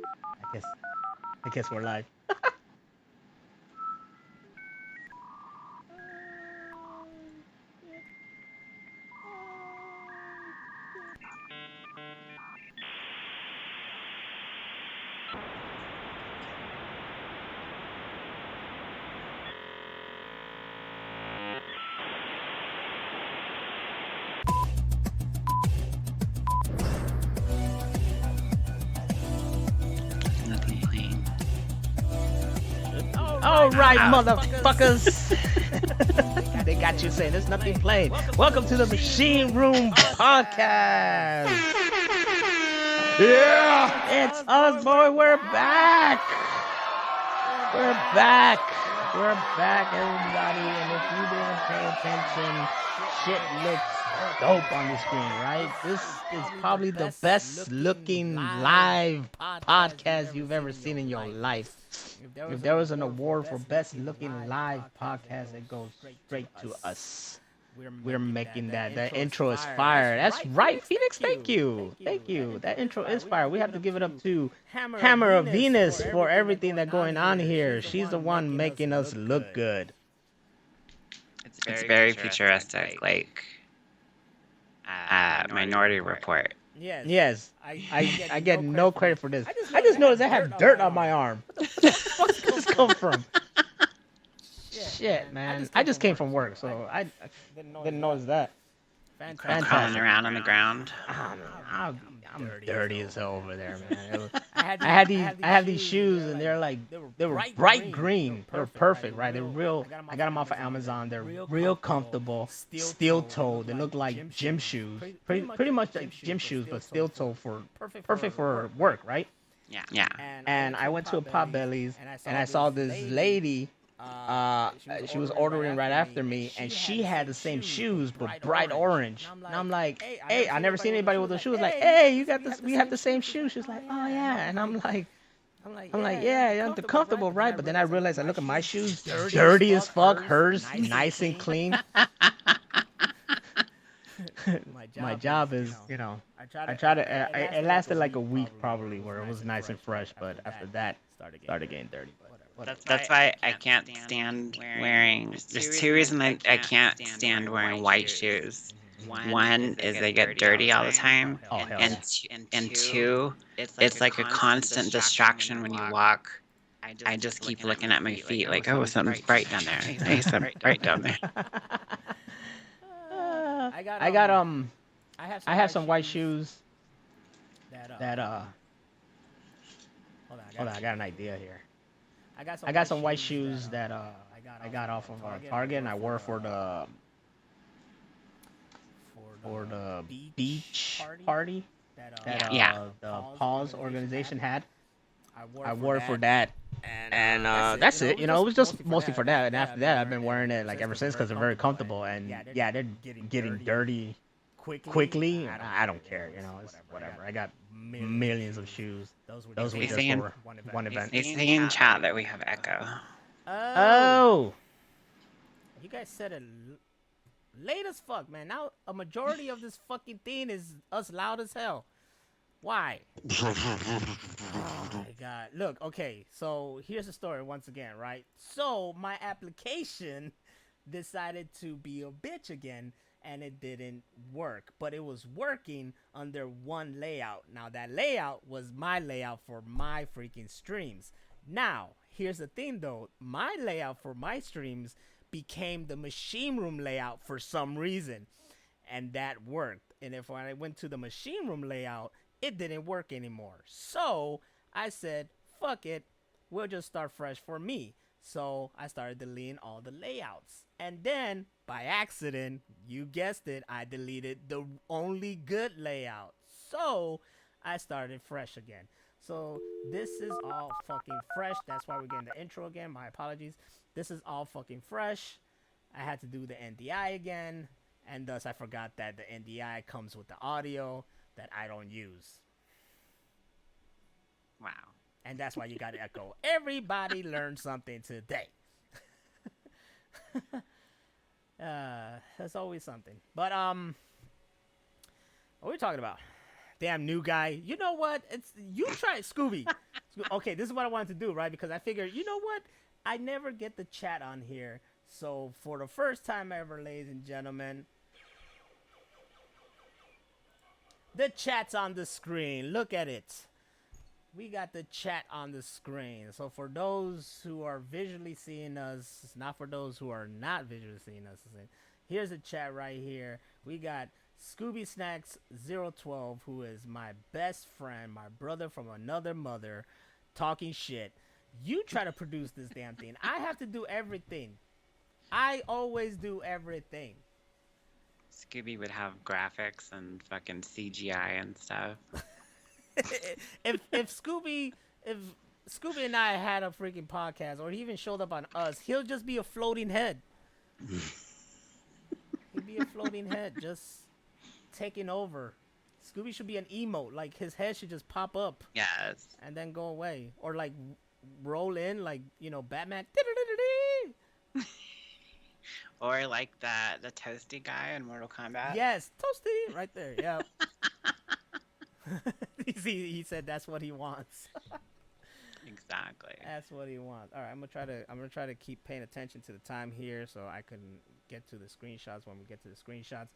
I guess we're live. Nothing playing. All right, motherfuckers. They got you saying there's nothing playing. Welcome to the Machine Room Podcast. Yeah, it's us, boy. We're back. We're back. We're back, everybody. And if you didn't pay attention, shit looks dope on the screen, right? This is probably the best looking live podcast you've ever seen in your life. If there was an award for best looking live podcast, it goes straight to us. We're making that. That intro is fire. That's right, Phoenix. Thank you. Thank you. That intro is fire. We have to give it up to Hammer of Venus for everything that's going on here. She's the one making us look good. It's very futuristic, like Minority Report. Yes, I get no credit for this. I just noticed I have dirt on my arm. Where the fuck did this come from? Shit, man. I just came from work, so I didn't notice that. Crawling around on the ground. I'm dirty as hell over there, man. I had these shoes, and they were bright green. They were perfect, right? They're real. I got them off of Amazon. They're real comfortable, steel toe. They look like gym shoes, pretty much like gym shoes, but steel toe for perfect for work, right? Yeah. And I went to a Potbelly's, and I saw this lady. She was ordering right after me, and she had the same shoes but bright orange. And I'm like, hey, I never seen anybody with those shoes. Like, hey, you got this? We have the same shoes. She's like, oh yeah. And I'm like, yeah, they're comfortable, right? But then I realized, I look at my shoes, dirty as fuck. Hers, nice and clean. My job is, I try to. It lasted like a week probably, where it was nice and fresh, but after that, started getting dirty. That's why I can't stand wearing. There's two reasons I can't stand wearing white shoes. One is they get dirty all the time, and two, it's like a constant distraction when you walk. I just keep looking at my feet like, oh, something's bright down there. Hey, something's bright down there. I have some white shoes that hold on, I got an idea here. I got some white shoes that I got off of Target, and I wore for the beach party that the Pause organization had. I wore it for that, and that's it. It was just mostly for that. And after that, I've been wearing it like ever since because they're very comfortable. And yeah, they're getting dirty quickly. I don't care. It's whatever. I got millions of shoes. Those were just for one event. They say in chat that we have echo. Oh. You guys said it late as fuck, man. Now a majority of this fucking thing is us loud as hell. Why? Oh my god. Look, okay, so here's the story once again, right? So my application decided to be a bitch again, and it didn't work, but it was working under one layout. Now that layout was my layout for my freaking streams. Now, here's the thing though, my layout for my streams became the machine room layout for some reason, and that worked. And if I went to the machine room layout, it didn't work anymore. So I said, fuck it, we'll just start fresh for me. So I started deleting all the layouts. And then, by accident, you guessed it, I deleted the only good layout. So I started fresh again. So this is all fucking fresh. That's why we're getting the intro again. My apologies. This is all fucking fresh. I had to do the NDI again. And thus I forgot that the NDI comes with the audio that I don't use. Wow. And that's why you got to echo. Everybody learned something today. That's always something. But what are we talking about? Damn new guy. You know what? It's you try it, Scooby. Okay, this is what I wanted to do, right? Because I figured, you know what? I never get the chat on here. So for the first time ever, ladies and gentlemen, the chat's on the screen. Look at it. We got the chat on the screen. So for those who are visually seeing us, not for those who are not visually seeing us, here's the chat right here. We got Scooby Snacks 012, who is my best friend, my brother from another mother, talking shit. You try to produce this damn thing. I have to do everything. I always do everything. Scooby would have graphics and fucking CGI and stuff. if Scooby and I had a freaking podcast, or he even showed up on us, he'll just be a floating head. He'd be a floating head, just taking over. Scooby should be an emote, like his head should just pop up. Yes. And then go away, or like roll in, like Batman. Or like the toasty guy in Mortal Kombat. Yes, toasty, right there. Yeah. He said that's what he wants. Exactly. That's what he wants. All right, I'm gonna try to keep paying attention to the time here, so I can get to the screenshots when we get to the screenshots.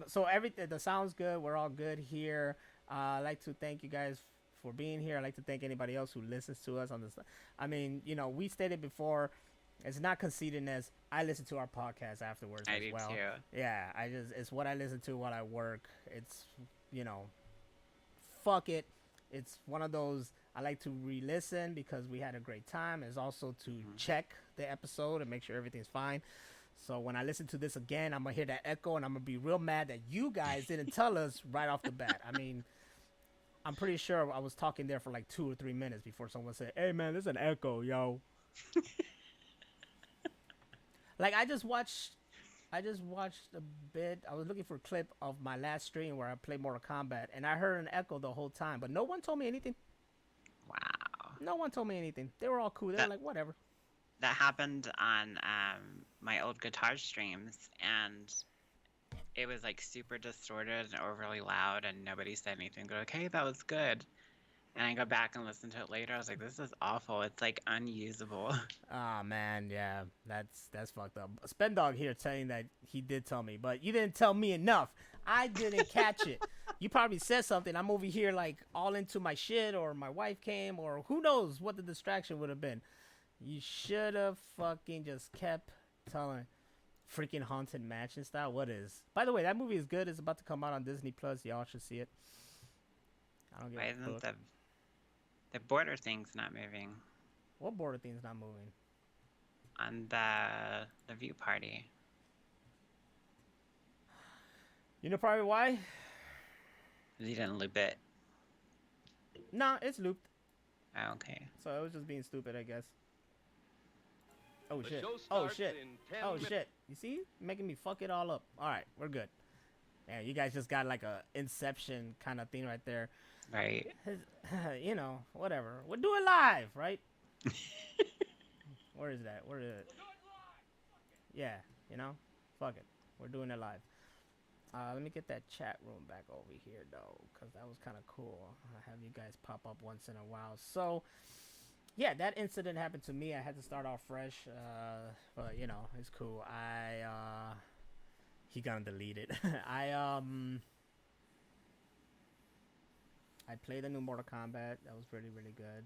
So everything, the sound's good. We're all good here. I'd like to thank you guys for being here. I'd like to thank anybody else who listens to us on this. I mean, we stated before, it's not concededness. I listen to our podcast afterwards I as do well. too. Yeah, it's what I listen to while I work. It's fuck it. It's one of those I like to re-listen because we had a great time. It's also to check the episode and make sure everything's fine. So when I listen to this again, I'm gonna hear that echo and I'm gonna be real mad that you guys didn't tell us right off the bat. I mean, I'm pretty sure I was talking there for like 2 or 3 minutes before someone said, "Hey man, there's an echo, yo." Like I just watched a bit. I was looking for a clip of my last stream where I played Mortal Kombat, and I heard an echo the whole time, but no one told me anything. Wow. No one told me anything. They were all cool. They were like, whatever. That happened on my old guitar streams, and it was like super distorted and overly loud, and nobody said anything. They're like, "Hey, that was good." And I go back and listen to it later. I was like, "This is awful. It's like unusable." Oh man, yeah, that's fucked up. Spendog here saying that he did tell me, but you didn't tell me enough. I didn't catch it. You probably said something. I'm over here like all into my shit, or my wife came, or who knows what the distraction would have been. You should have fucking just kept telling. Freaking Haunted Mansion style. What is? By the way, that movie is good. It's about to come out on Disney Plus. Y'all should see it. I don't give Why a isn't fuck. the border thing's not moving What border thing's not moving? on the view party? You know probably why? You didn't loop it. Nah, it's looped. Oh, okay. So it was just being stupid, I guess. Oh The shit. show Oh starts shit. in 10 Oh minutes. shit. You see? Making me fuck it all up. Alright, we're good. Man, you guys just got like a Inception kind of thing right there. Right. Whatever. We'll do it live, right? Where is that? Where is it? Yeah, fuck it. We're doing it live. Let me get that chat room back over here, though, because that was kind of cool. I have you guys pop up once in a while. So, yeah, that incident happened to me. I had to start off fresh, but, it's cool. He gonna delete it. I played the new Mortal Kombat. That was really, really good.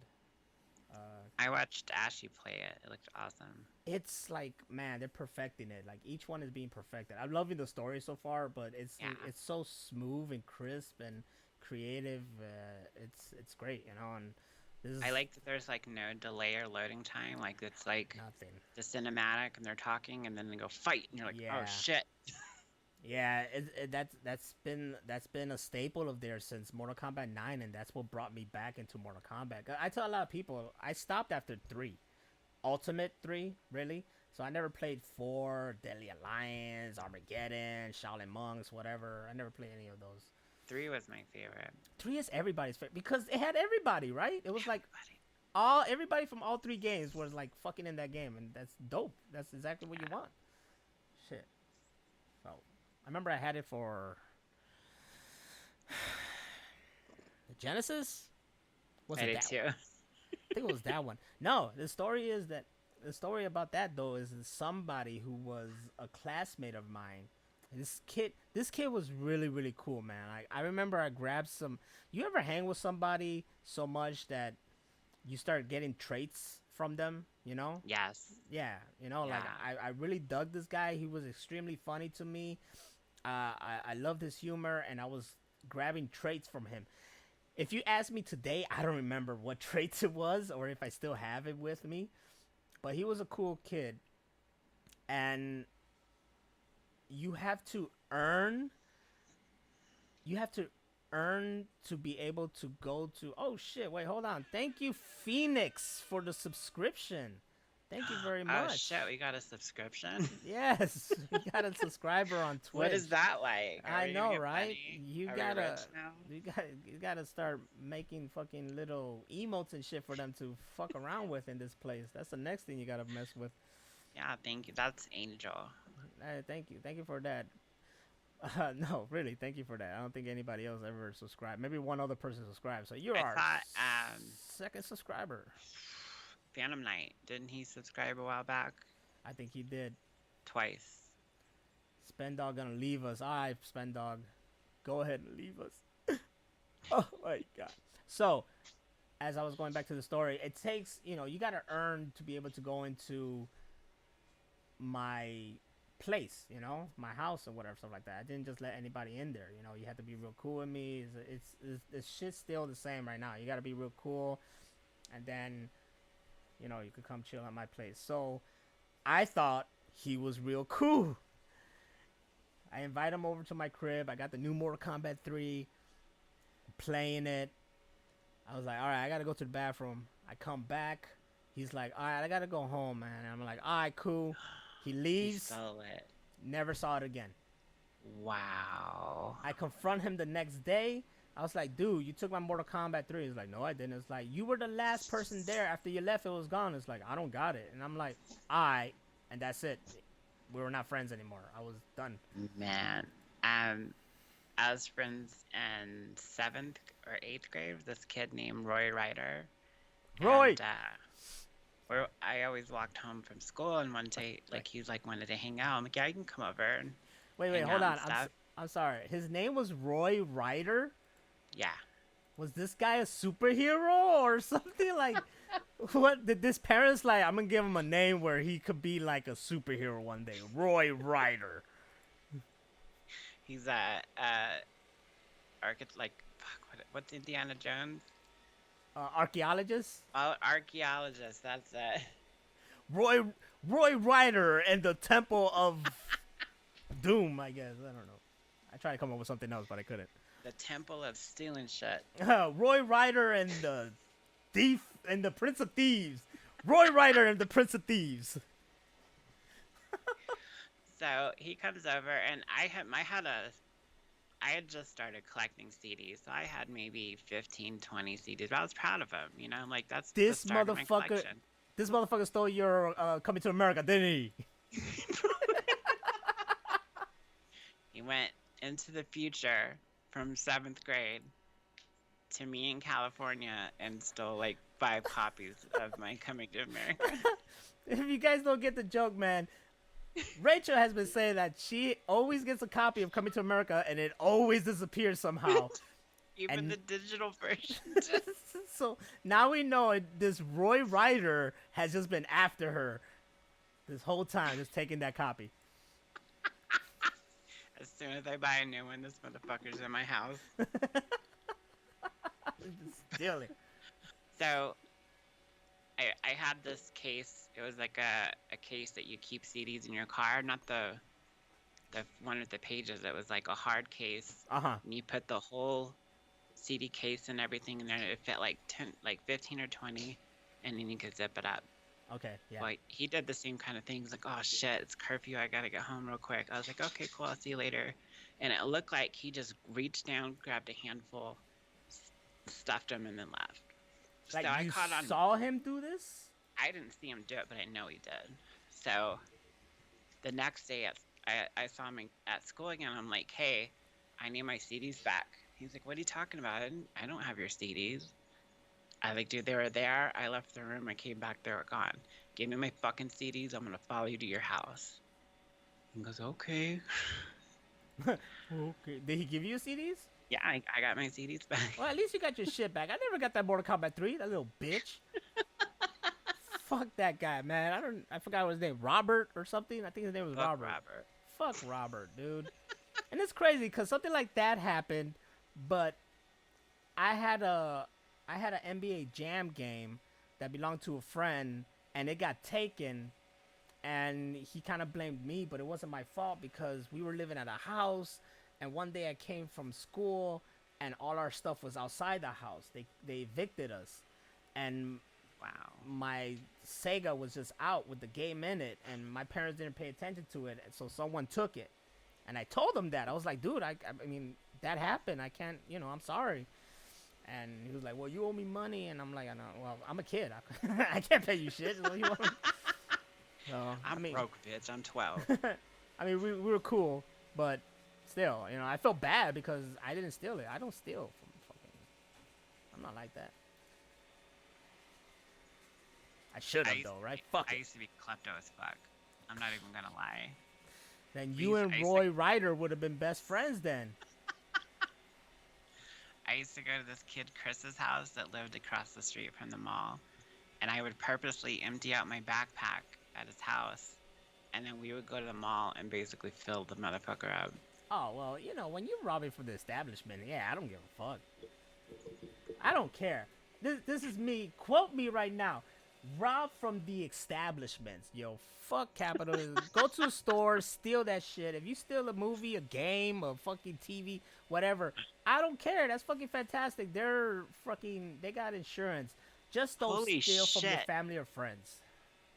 I watched Ashy play it. It looked awesome. It's like, man, they're perfecting it. Like each one is being perfected. I'm loving the story so far, but it's so smooth and crisp and creative. It's great, And this is I like that there's like no delay or loading time. Like it's like nothing. the cinematic and they're talking and then they go fight and you're like, Yeah. oh shit. Yeah, that's been a staple of theirs since Mortal Kombat 9, and that's what brought me back into Mortal Kombat. I tell a lot of people I stopped after 3, Ultimate 3, really. So I never played 4, Deadly Alliance, Armageddon, Shaolin Monks, whatever. I never played any of those. 3 was my favorite. 3 is everybody's favorite because it had everybody, right? It was like everybody from all 3 games was like fucking in that game, and that's dope. That's exactly what you want. Shit. So I remember I had it for Genesis? Was I it did that? too. I think it was that one. No, the story is that the story about that though is somebody who was a classmate of mine. This kid was really cool, man. I remember I grabbed some. You ever hang with somebody so much that you start getting traits from them? You know? Yes. Yeah. You know, like Yeah. I really dug this guy. He was extremely funny to me. I loved his humor, and I was grabbing traits from him. If you ask me today, I don't remember what traits it was or if I still have it with me. But he was a cool kid. And you have to earn you have to earn to be able to go to. Oh shit, wait, hold on. Thank you, Phoenix, for the subscription. Thank you very Oh much. shit, we got a subscription. Yes, we got a subscriber on Twitch. What is that like? Are I we know, gonna get right? money? You Are we gotta, rich now? you gotta start making fucking little emotes and shit for them to fuck around with in this place. That's the next thing you gotta mess with. Yeah, thank you. That's Angel. Thank you for that. No, really, thank you for that. I don't think anybody else ever subscribed. Maybe one other person subscribed. So you're I our thought second subscriber. Phantom Knight, didn't he subscribe a while back? I think he did. Twice. Spendog gonna leave us. All right, Spendog, go ahead and leave us. Oh my god. So, as I was going back to the story, it takes, you gotta earn to be able to go into my place, my house or whatever, stuff like that. I didn't just let anybody in there. You had to be real cool with me. It's shit's still the same right now. You gotta be real cool, and then you could come chill at my place. So I thought he was real cool. I invite him over to my crib. I got the new Mortal Kombat 3, playing it. I was like, all right, I gotta go to the bathroom. I come back. He's like, all right, I gotta go home, man. And I'm like, all right, cool. He leaves. He stole it. Never saw it again. Wow. I confront him the next day. I was like, dude, you took my Mortal Kombat 3. He's like, no, I didn't. It's like, you were the last person there. After you left, it was gone. It's like, I don't got it. And I'm like, all right. And that's it. We were not friends anymore. I was done. Man. I was friends in 7th or 8th grade with this kid named Roy Ryder. Roy! And, I always walked home from school, and one day, he wanted to hang out. I'm like, yeah, you can come over. And wait, hold on. I'm sorry. His name was Roy Ryder? Yeah. Was this guy a superhero or something? Like, what did this parents like? I'm gonna give him a name where he could be like a superhero one day. Roy Ryder. He's what's Indiana Jones? Archaeologist. Oh, archaeologist. That's it. Roy Ryder and the Temple of Doom. I guess I don't know. I tried to come up with something else, but I couldn't. The Temple of Stealing Shit. Roy Ryder and the Thief and the Prince of Thieves. Roy Ryder and the Prince of Thieves. So he comes over, and I had just started collecting CDs, so I had maybe 15, 20 CDs. But I was proud of him, Like that's this the start of my collection. This motherfucker stole your Coming to America, didn't he? He went into the future from 7th grade to me in California and stole 5 copies of my Coming to America. If you guys don't get the joke, man, Rachel has been saying that she always gets a copy of Coming to America and it always disappears somehow. Even the digital version. So now we know this Roy Ryder has just been after her this whole time, just taking that copy. As soon as I buy a new one, this motherfucker's in my house. Stealing. So, I had this case. It was like a case that you keep CDs in your car, not the one with the pages. It was like a hard case. Uh-huh. And you put the whole CD case and everything in there. It fit 15 or 20, and then you could zip it up. Okay, yeah. Like, he did the same kind of thing. He's like, oh shit, it's curfew, I gotta get home real quick. I was like, okay, cool, I'll see you later. And it looked like he just reached down, grabbed a handful, stuffed him, and then left. Like, so I you caught on. saw him do this? I didn't see him do it, but I know he did. So the next day, I saw him at school again. I'm like, hey, I need my CDs back. He's like, what are you talking about? I don't have your CDs. I like, dude, they were there. I left the room. I came back. They were gone. Give me my fucking CDs. I'm going to follow you to your house. He goes, okay. Okay. Did he give you CDs? Yeah, I got my CDs back. Well, at least you got your shit back. I never got that Mortal Kombat 3. That little bitch. Fuck that guy, man. I forgot what his name. Robert or something. I think his name was Fuck Robert. Fuck Robert, dude. And it's crazy because something like that happened, but I had an NBA Jam game that belonged to a friend, and it got taken, and he kind of blamed me, but it wasn't my fault because we were living at a house, and one day I came from school, and all our stuff was outside the house. They evicted us, and Wow. my Sega was just out with the game in it, and my parents didn't pay attention to it, so someone took it. And I told him that. I was like, dude, I mean, that happened. I can't, I'm sorry. And he was like, well, you owe me money. And I'm like, I know. Well, I'm a kid. I can't pay you shit. So I'm broke, bitch. I'm 12. I mean, we were cool, but still, I felt bad because I didn't steal it. I don't steal from fucking. I'm not like that. I should have, though, right? Fuck I it. used to be klepto as fuck. I'm not even gonna lie. Then you and Roy Ryder would have been best friends then. I used to go to this kid Chris's house that lived across the street from the mall, and I would purposely empty out my backpack at his house, and then we would go to the mall and basically fill the motherfucker up. Oh, well, when you're robbing from the establishment, yeah, I don't give a fuck. I don't care. This is me. Quote me right now. Rob from the establishments. Yo, fuck capitalism. Go to a store, steal that shit. If you steal a movie, a game, a fucking TV, whatever, I don't care. That's fucking fantastic. They got insurance. Just don't Holy steal from your shit. family or friends.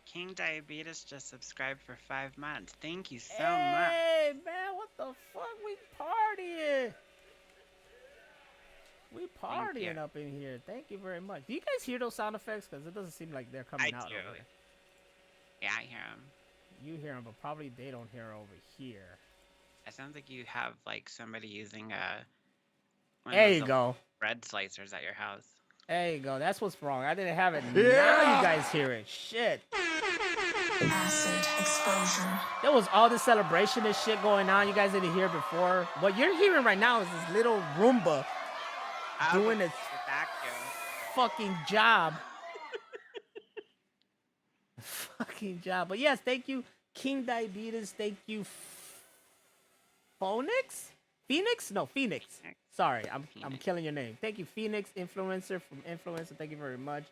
King Diabetes just subscribed for 5 months. Thank you so much. Hey, man, what the fuck? We partying. We partying up in here. Thank you very much. Do you guys hear those sound effects? Because it doesn't seem like they're coming out do. over there. Yeah, I hear him. You hear them, but probably they don't hear over here. It sounds like you have like somebody using one of There those you go. bread slicers at your house. There you go. That's what's wrong. I didn't have it. Yeah. Now you guys hear it. Shit. Acid exposure. There was all this celebration and shit going on. You guys didn't hear before. What you're hearing right now is this little Roomba doing its fucking job. Fucking job. But yes, thank you, King Diabetes. Thank you, Phoenix? No, Phoenix. Sorry, I'm killing your name. Thank you, Phoenix Influencer from Influencer. Thank you very much.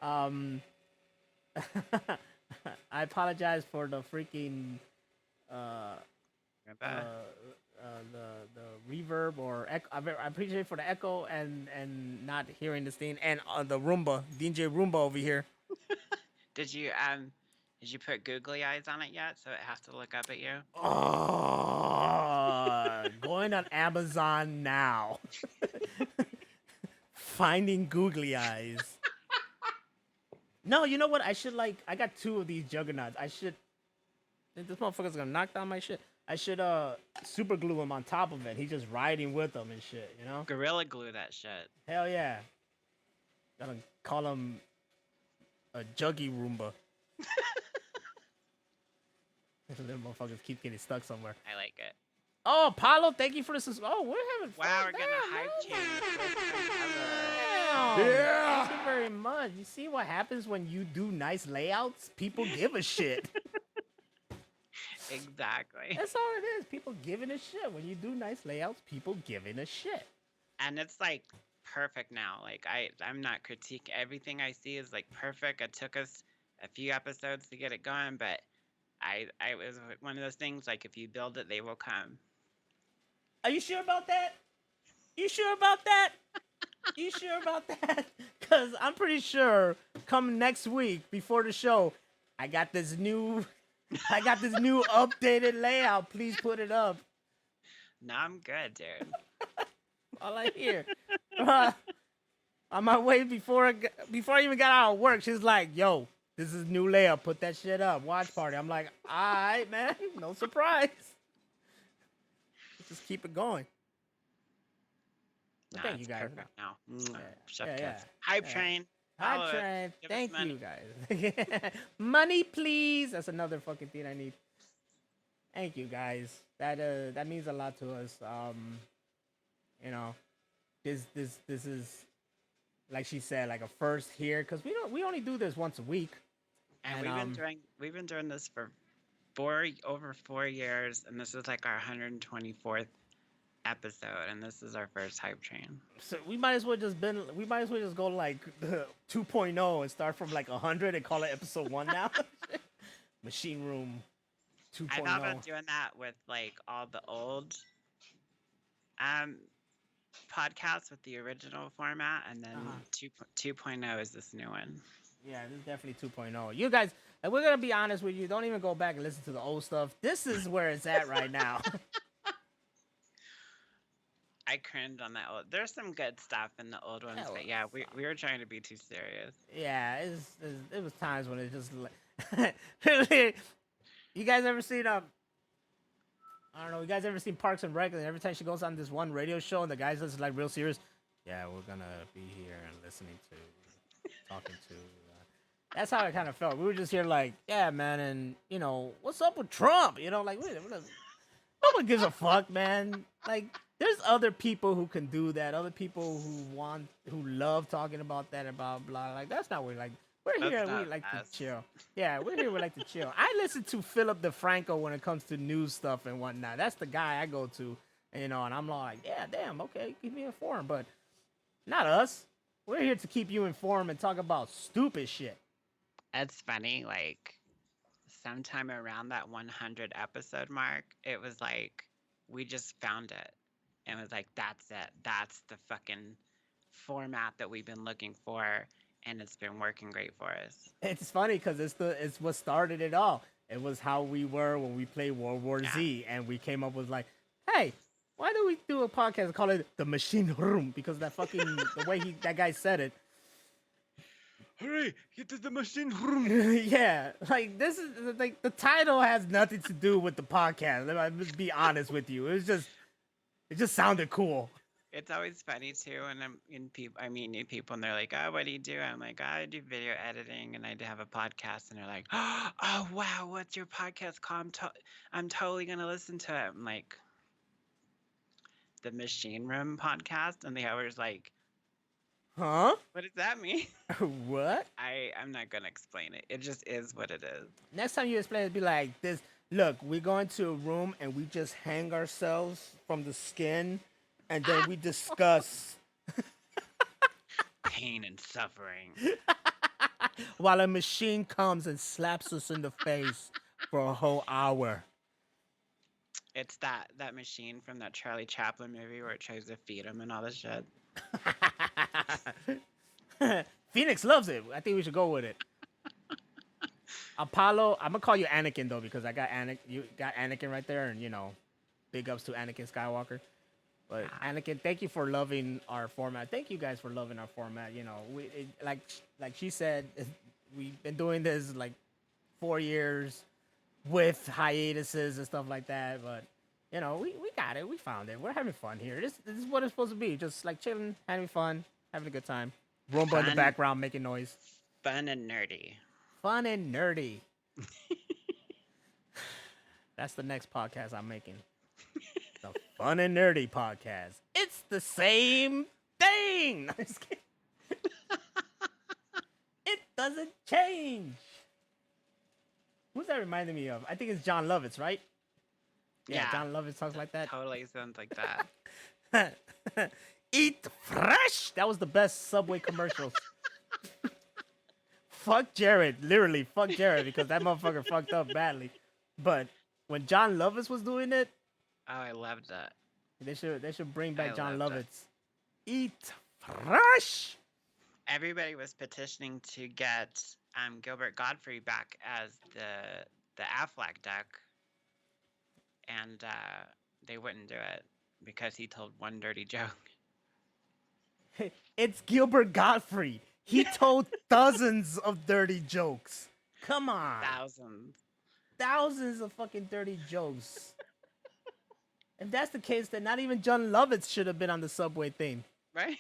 I apologize for the freaking the reverb or echo. I appreciate for the echo and not hearing this thing and the Roomba, DJ Roomba over here. Did you put googly eyes on it yet so it has to look up at you? Oh, going on Amazon now. Finding googly eyes. No, you know what? I got 2 of these juggernauts. This motherfucker's gonna knock down my shit. I should super glue him on top of it. He's just riding with them and shit, Gorilla glue that shit. Hell yeah. Gotta call him a Juggy Roomba. Little motherfuckers keep getting stuck somewhere. I like it. Oh, Paulo, thank you for this. Oh, we're having fun. Wow, we're getting a hype chain. Yeah. Thank you very much. You see what happens when you do nice layouts? People give a shit. Exactly. That's all it is. People giving a shit. When you do nice layouts, people giving a shit. And it's like perfect now. Like I'm not critiquing. Everything I see is like perfect. It took us a few episodes to get it going, but I was one of those things like if you build it, they will come. Are you sure about that? You sure about that? You sure about that? Because I'm pretty sure come next week before the show, I got this new updated layout. Please put it up. No, I'm good, dude. All I hear. On my way before I even got out of work, she's like, yo, this is new layout. Put that shit up. Watch party. I'm like, all right, man. No surprise. Just keep it going. No, Thank you it's guys. perfect now. Chef Yeah, kiss. yeah. Hype Yeah. train. Hi, Follow it. Trent. Give us Thank money. you, guys. Money, please. That's another fucking thing I need. Thank you, guys. That means a lot to us. You know, this is like she said, like a first here, because we only do this once a week. And And we've been doing this for over 4 years, and this is like our 124th episode, and this is our first hype train. so we might as well just go like 2.0 and start from like 100 and call it episode 1 now. Machine Room 2.0. I thought about doing that with like all the old podcasts with the original format, and then 2.0 is this new one. Yeah, this is definitely 2.0. You guys, and we're gonna be honest with you. Don't even go back and listen to the old stuff. This is where it's at right now. I cringed on that old. There's some good stuff in the old ones, but yeah, we were trying to be too serious. Yeah, it was times when it just. You guys ever seen I don't know. You guys ever seen Parks and Rec? And every time she goes on this one radio show, and the guys just like real serious. Yeah, we're gonna be here and listening to, talking to. That's how it kind of felt. We were just here like, yeah, man, and you know, what's up with Trump? You know, like, wait, nobody gives a fuck, man. Like, there's other people who can do that. Other people who love talking about that, about blah. Like, that's not what we like. We're here and we like to chill. Yeah, we're here. We like to chill. I listen to Philip DeFranco when it comes to news stuff and whatnot. That's the guy I go to, you know. And I'm like, yeah, damn, okay, keep me informed, but not us. We're here to keep you informed and talk about stupid shit. It's funny, like sometime around that 100 episode mark, it was like we just found it, and it was like, that's it. That's the fucking format that we've been looking for. And it's been working great for us. It's funny because it's what started it all. It was how we were when we played World War Z, and we came up with like, hey, why do we do a podcast and call it the Machine Room? Because that fucking the way that guy said it. Hurry, get to the machine room. Yeah, like this is like the title has nothing to do with the podcast. I'll just be honest with you. It just sounded cool. It's always funny too when I meet new people and they're like, "Oh, what do you do?" I'm like, "I do video editing and I have a podcast." And they're like, "Oh, wow, what's your podcast called? I'm totally gonna listen to it." I'm like, "The Machine Room Podcast," and they always like, huh? What does that mean? What? I'm not gonna explain it. It just is what it is. Next time you explain it, be like this. Look, we go into a room and we just hang ourselves from the skin. And then we discuss pain and suffering while a machine comes and slaps us in the face for a whole hour. It's that machine from that Charlie Chaplin movie where it tries to feed him and all this shit. Phoenix loves it. I think we should go with it. Apollo, I'm gonna call you Anakin though because I got you got Anakin right there, and you know, big ups to Anakin Skywalker. But Anakin, thank you for loving our format. Thank you guys for loving our format. You know, like she said, we've been doing this like 4 years with hiatuses and stuff like that. But you know, we got it. We found it. We're having fun here. This is what it's supposed to be. Just like chilling, having fun, having a good time. Roomba in the background making noise. Fun and nerdy. Fun and nerdy. That's the next podcast I'm making. The Fun and Nerdy Podcast. It's the same thing. No, I'm just kidding. It doesn't change. Who's that reminding me of? I think it's John Lovitz, right? Yeah, John Lovitz talks like that. Totally sounds like that. Eat fresh. That was the best Subway commercials. Fuck Jared. Literally, fuck Jared because that motherfucker fucked up badly. But when John Lovitz was doing it, oh, I loved that. They should bring back John Lovitz. Eat fresh. Everybody was petitioning to get Gilbert Godfrey back as the Aflac duck, and they wouldn't do it because he told one dirty joke. It's Gilbert Godfrey. He told dozens of dirty jokes. Come on. Thousands of fucking dirty jokes. If that's the case, then not even John Lovitz should have been on the Subway thing. Right?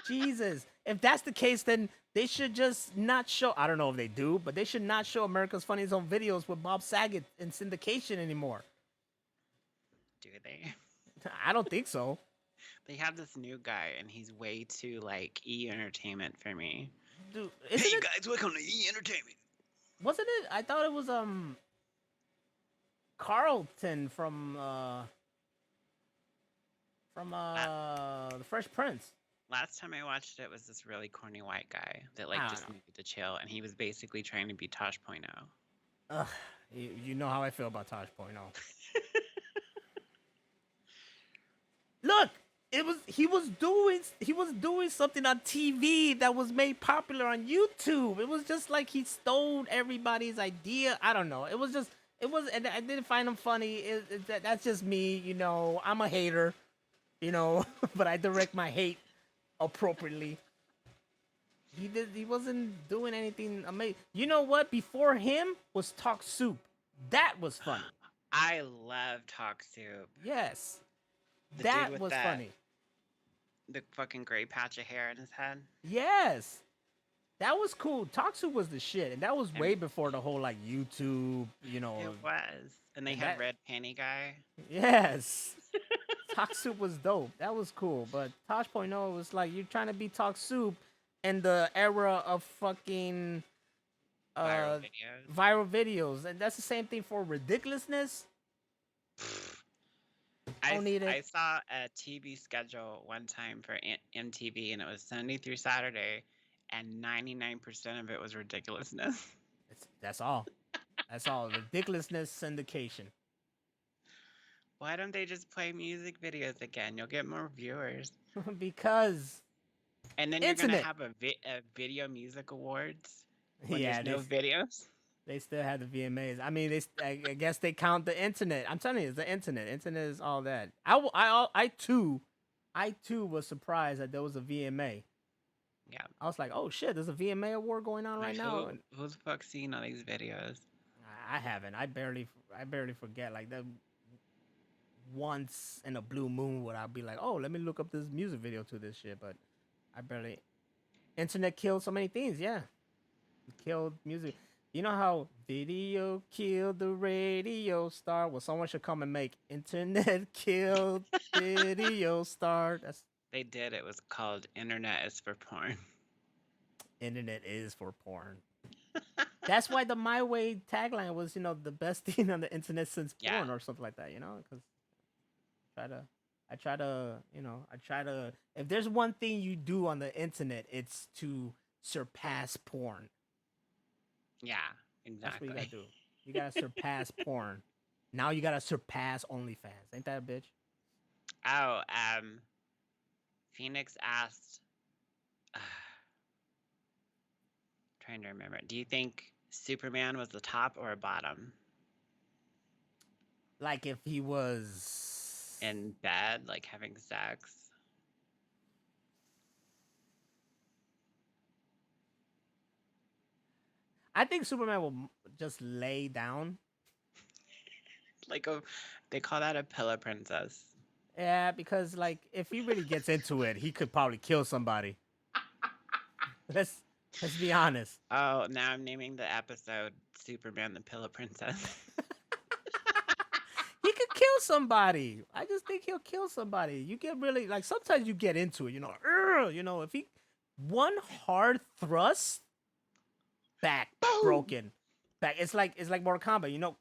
Jesus. If that's the case, then they should just not show. I don't know if they do, but they should not show America's Funniest Home Videos with Bob Saget in syndication anymore. Do they? I don't think so. They have this new guy, and he's way too like entertainment for me. Dude, isn't it? Guys, welcome to Entertainment. Wasn't it? I thought it was Carlton from the Fresh Prince. Last time I watched it was this really corny white guy that like I just don't know. needed to chill, and he was basically trying to be Tosh.0. Ugh, you know how I feel about Tosh.0. Look, he was doing something on TV that was made popular on YouTube. It was just like he stole everybody's idea. I don't know. And I didn't find him funny. That's just me, you know. I'm a hater, you know, but I direct my hate appropriately. He wasn't doing anything amazing. You know what? Before him was Talk Soup. That was funny. I love Talk Soup. Yes. The That dude with was that- funny. The fucking gray patch of hair in his head. Yes. That was cool. Talk Soup was the shit. And that was way before the whole like YouTube, you know. It was. And they and had that- Red Panty Guy. Yes. Talk Soup was dope. That was cool. But Tosh.0 was like you're trying to be Talk Soup in the era of fucking Viral videos. viral videos. And that's the same thing for ridiculousness. Don't need it. I saw a TV schedule one time for MTV, and it was Sunday through Saturday, and 99% of it was ridiculousness. That's all. That's all. Ridiculousness syndication. Why don't they just play music videos again? You'll get more viewers. Because And then you're Internet. gonna have a video music awards when yeah, there's no videos. they still had the VMAs. I mean, I guess they count the internet. I'm telling you, it's the internet. Internet is all that. I too was surprised that there was a VMA. Yeah. I was like, oh shit, there's a VMA award going on right Like, now. Who's the fuck seeing all these videos? I haven't. I barely forget like that. Once in a blue moon, would I be like, oh, let me look up this music video to this shit? But I barely. Internet killed so many things. Yeah, it killed music. You know how video killed the radio star? Well, someone should come and make internet killed video star. That's They did. It was called Internet is for Porn. internet is for porn. That's why the My Way tagline was, you know, the best thing on the internet since porn Yeah. or something like that, you know? Because I try to, if there's one thing you do on the internet, it's to surpass porn. Yeah, That's exactly. what you gotta do. You gotta surpass porn. Now you gotta surpass OnlyFans. Ain't that a bitch? Oh, Phoenix asked. Trying to remember. Do you think Superman was the top or a bottom Like if he was in bed, like having sex? I think Superman will just lay down. Like they call that a pillow princess. Yeah, because like if he really gets into it, he could probably kill somebody. Let's be honest. Oh, now I'm naming the episode Superman the Pillow Princess. He could kill somebody. I just think he'll kill somebody. You get really like sometimes you get into it, you know. You know, if he one hard thrust, back broken, back. It's like Mortal Kombat, you know,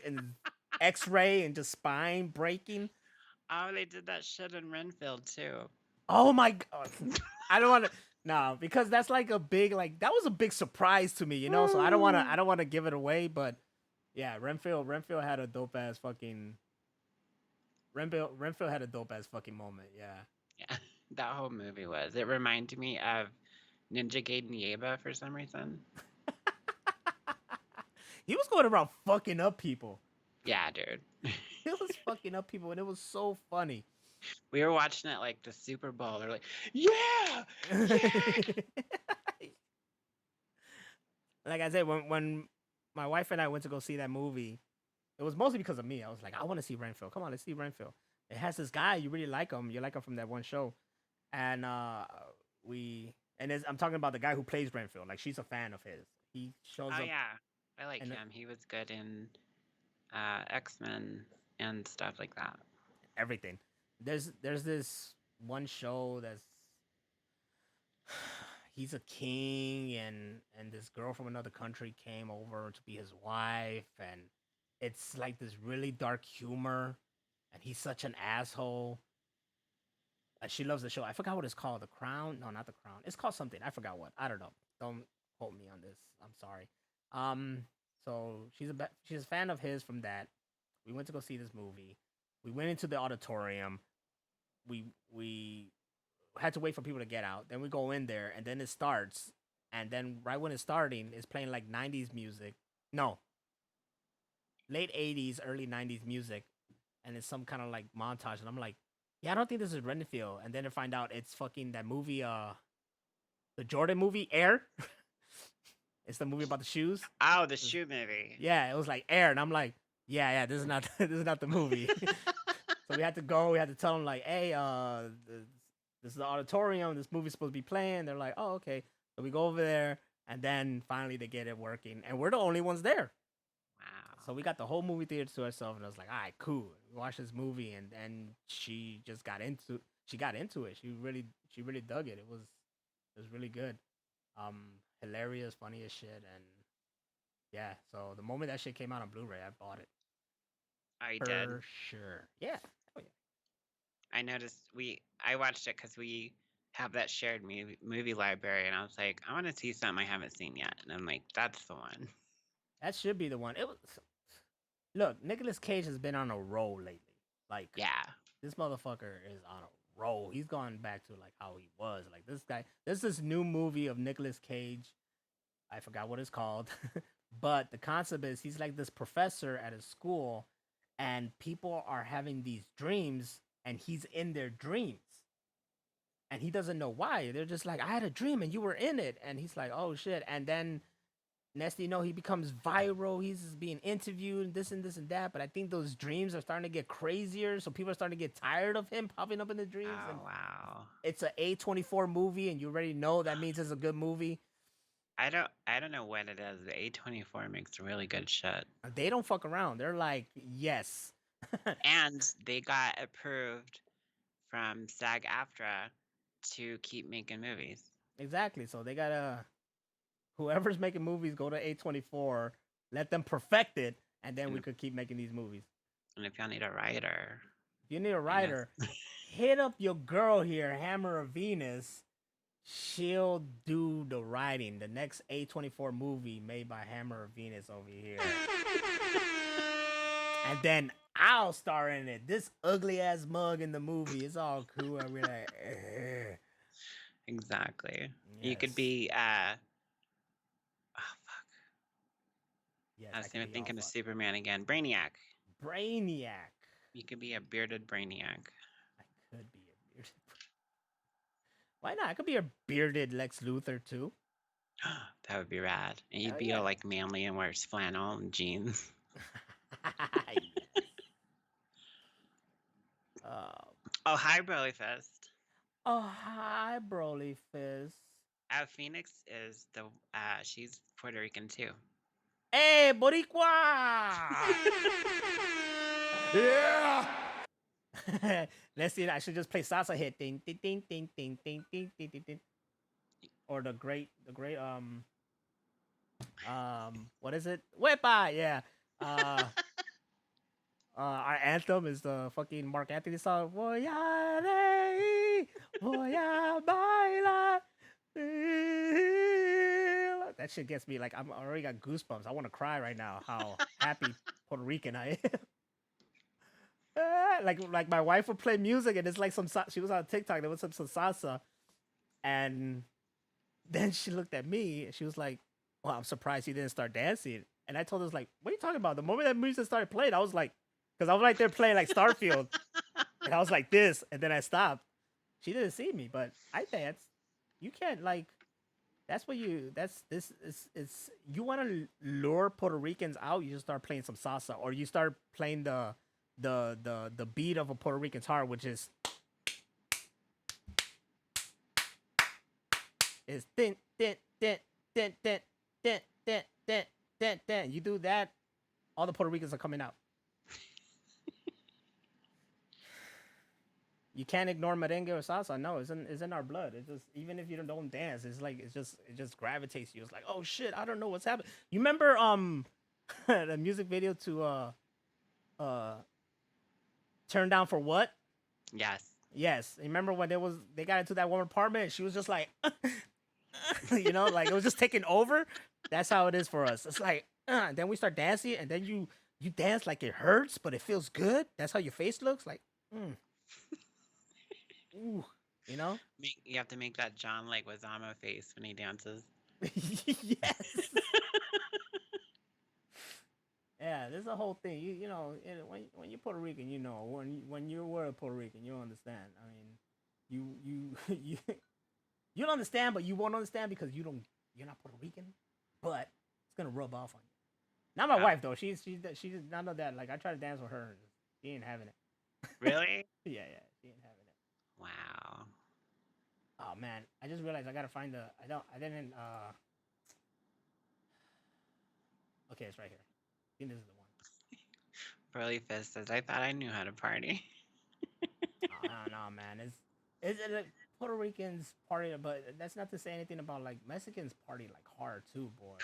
and X-ray and just spine breaking. Oh, they did that shit in Renfield too. Oh my god! I don't want to. No, because that's like a big like that was a big surprise to me, you know. So I don't want to give it away, but yeah, Renfield had a dope ass fucking. Renfield had a dope ass fucking moment. Yeah. Yeah, that whole movie was. It reminded me of Ninja Gaiden Yaiba for some reason. He was going around fucking up people. Yeah, dude. He was fucking up people, and it was so funny. We were watching it like the Super Bowl. They're like, yeah, Like I said, when my wife and I went to go see that movie, it was mostly because of me. I was like, I want to see Renfield. Come on, let's see Renfield. It has this guy. You really like him. You like him from that one show. and I'm talking about the guy who plays Renfield. Like she's a fan of his. He shows Oh up yeah, I like and him. He was good in X-Men and stuff like that. everything. There's this one show that's he's a king and this girl from another country came over to be his wife and it's like this really dark humor and he's such an asshole. She loves the show. I forgot what it's called. The Crown? No, not The Crown. It's called something. I forgot what. I don't know. Don't quote me on this. I'm sorry. So she's a fan of his from that. We went to go see this movie. We went into the auditorium. We had to wait for people to get out. Then we go in there, and then it starts. And then right when it's starting, it's playing like '90s music. No, late '80s, early '90s music, and it's some kind of like montage. And I'm like, yeah, I don't think this is Renfield. And then I find out it's fucking that movie, the Jordan movie, Air. It's the movie about the shoes. Oh, the shoe movie. Yeah, it was like Air, and I'm like, yeah, this is not this is not the movie. So we had to go. We had to tell them like, hey, this is the auditorium. This movie's supposed to be playing. They're like, oh, okay. So we go over there, and then finally they get it working, and we're the only ones there. Wow. So we got the whole movie theater to ourselves, and I was like, all right, cool. We watched this movie, and she just got into it. She really dug it. It was really good. Hilarious, funny as shit, and yeah. So the moment that shit came out on Blu-ray, I bought it. I For did. sure. Yeah. Oh, yeah. I noticed I watched it because we have that shared movie library, and I was like, I want to see something I haven't seen yet, and I'm like, that's the one. That should be the one. It was. Look, Nicolas Cage has been on a roll lately. Like, Yeah. this motherfucker is on a roll. He's gone back to like how he was. Like this guy. There's this new movie of Nicolas Cage. I forgot what it's called, but the concept is he's like this professor at a school, and people are having these dreams, and he's in their dreams, and he doesn't know why. They're just like, I had a dream, and you were in it, and he's like, oh shit, and then next thing you know, he becomes viral. He's just being interviewed, this and this and that. But I think those dreams are starting to get crazier, so people are starting to get tired of him popping up in the dreams. Oh And wow. it's an A24 movie, and you already know that means it's a good movie. I don't know what it is. The A24 makes really good shit. They don't fuck around. They're like, yes. And they got approved from SAG-AFTRA to keep making movies. Exactly. So they gotta whoever's making movies go to A24, let them perfect it, and then we could keep making these movies. And if y'all need a writer, If you need a writer, hit up your girl here, Hammer of Venus. She'll do the writing. The next A24 movie made by Hammer of Venus over here. And then I'll star in it. This ugly ass mug in the movie. It's all cool. And we're like, exactly. yes. You could be oh fuck. Yes, I was could even be thinking of Alpha. Superman again. Brainiac. Brainiac. You could be a bearded Brainiac. I could be a bearded. Why not? I could be a bearded Lex Luthor too. That would be rad. And you'd Hell be yeah. all like manly and wears flannel and jeans. Yes. Oh, hi, Broly Fist. Oh, hi, Broly Fist. Phoenix is she's Puerto Rican too. Hey, Boricua! Yeah! Let's see. I should just play salsa hit. Ding, ding, ding, ding, ding, ding, ding, ding, ding, ding. Or the great, what is it? Wepa, yeah. Our anthem is the fucking Mark Anthony song. Voy a reír, voy a bailar. That shit gets me like I already got goosebumps. I want to cry right now. How happy Puerto Rican I am. Like my wife would play music and it's like she was on TikTok. There was some salsa, and then she looked at me and she was like, "Well, I'm surprised you didn't start dancing." And I told her, like, "What are you talking about?" The moment that music started playing, I was like, because I was right there playing like Starfield, and I was like this, and then I stopped. She didn't see me, but I danced. You can't like. That's what you. That's this is. You want to lure Puerto Ricans out? You just start playing some salsa, or you start playing the beat of a Puerto Rican's heart, which is is din din din din din din din din din din. You do that, all the Puerto Ricans are coming out. You can't ignore merengue or salsa. No, it's in our blood. It's just, even if you don't dance, it's like it just gravitates you. It's like, oh shit, I don't know what's happening. You remember the music video to Turn Down for What? Yes. Yes. Remember when they got into that one apartment and she was just like you know, like it was just taking over? That's how it is for us. It's like then we start dancing and then you dance like it hurts, but it feels good. That's how your face looks like. Ooh, you know? You have to make that John Leguizamo face when he dances. Yes. Yeah, there's a whole thing. You know, when you're Puerto Rican, you know, when you were a Puerto Rican, you'll understand. I mean, you'll understand, but you won't understand because you're not Puerto Rican. But it's gonna rub off on you. Not my wife though. She's none of that. Like I tried to dance with her, and she ain't having it. Really? Yeah, she ain't having it. Wow. Oh man, I just realized I gotta find the. I didn't. Okay, it's right here. I think this is the one. Burly Fist says, I thought I knew how to party. Oh, no, man. It's like Puerto Ricans party, but that's not to say anything about like Mexicans party like hard too, boy.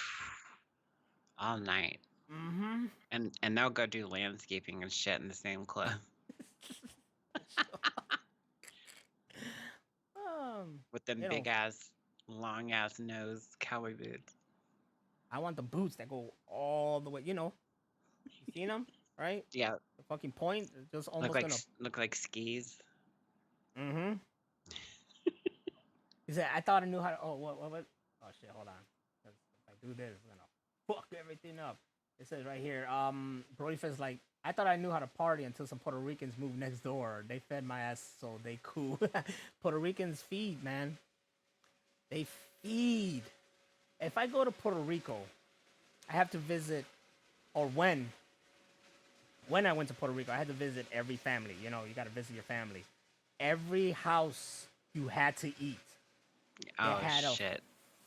All night. Mm-hmm. And they'll go do landscaping and shit in the same club. With them big ass, long ass nose cowboy boots. I want the boots that go all the way. You know, you seen them, right? Yeah. The fucking point, just almost look like skis. Mm-hmm. He said, "I thought I knew how to." Oh, what? Oh shit! Hold on. If I do this, it's gonna fuck everything up. It says right here. Brody says like, I thought I knew how to party until some Puerto Ricans moved next door. They fed my ass, so they cool. Puerto Ricans feed, man. They feed. If I go to Puerto Rico, I have to visit, or when I went to Puerto Rico, I had to visit every family. You know, you got to visit your family. Every house you had to eat. Oh, they had shit. A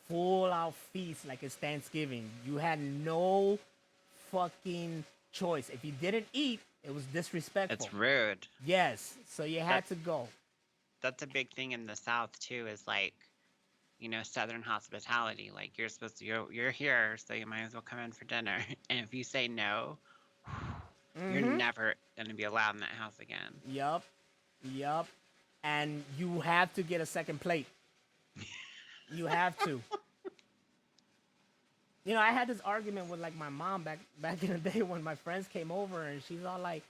full-out feast like it's Thanksgiving. You had no fucking choice. If you didn't eat, it was disrespectful. It's rude. Yes, so you had to go. That's a big thing in the South, too, is like, you know, Southern hospitality. Like, you're supposed to, you're here, so you might as well come in for dinner. And if you say no, you're never going to be allowed in that house again. Yup. And you have to get a second plate. You have to. You know, I had this argument with like my mom back in the day when my friends came over, and she's all like,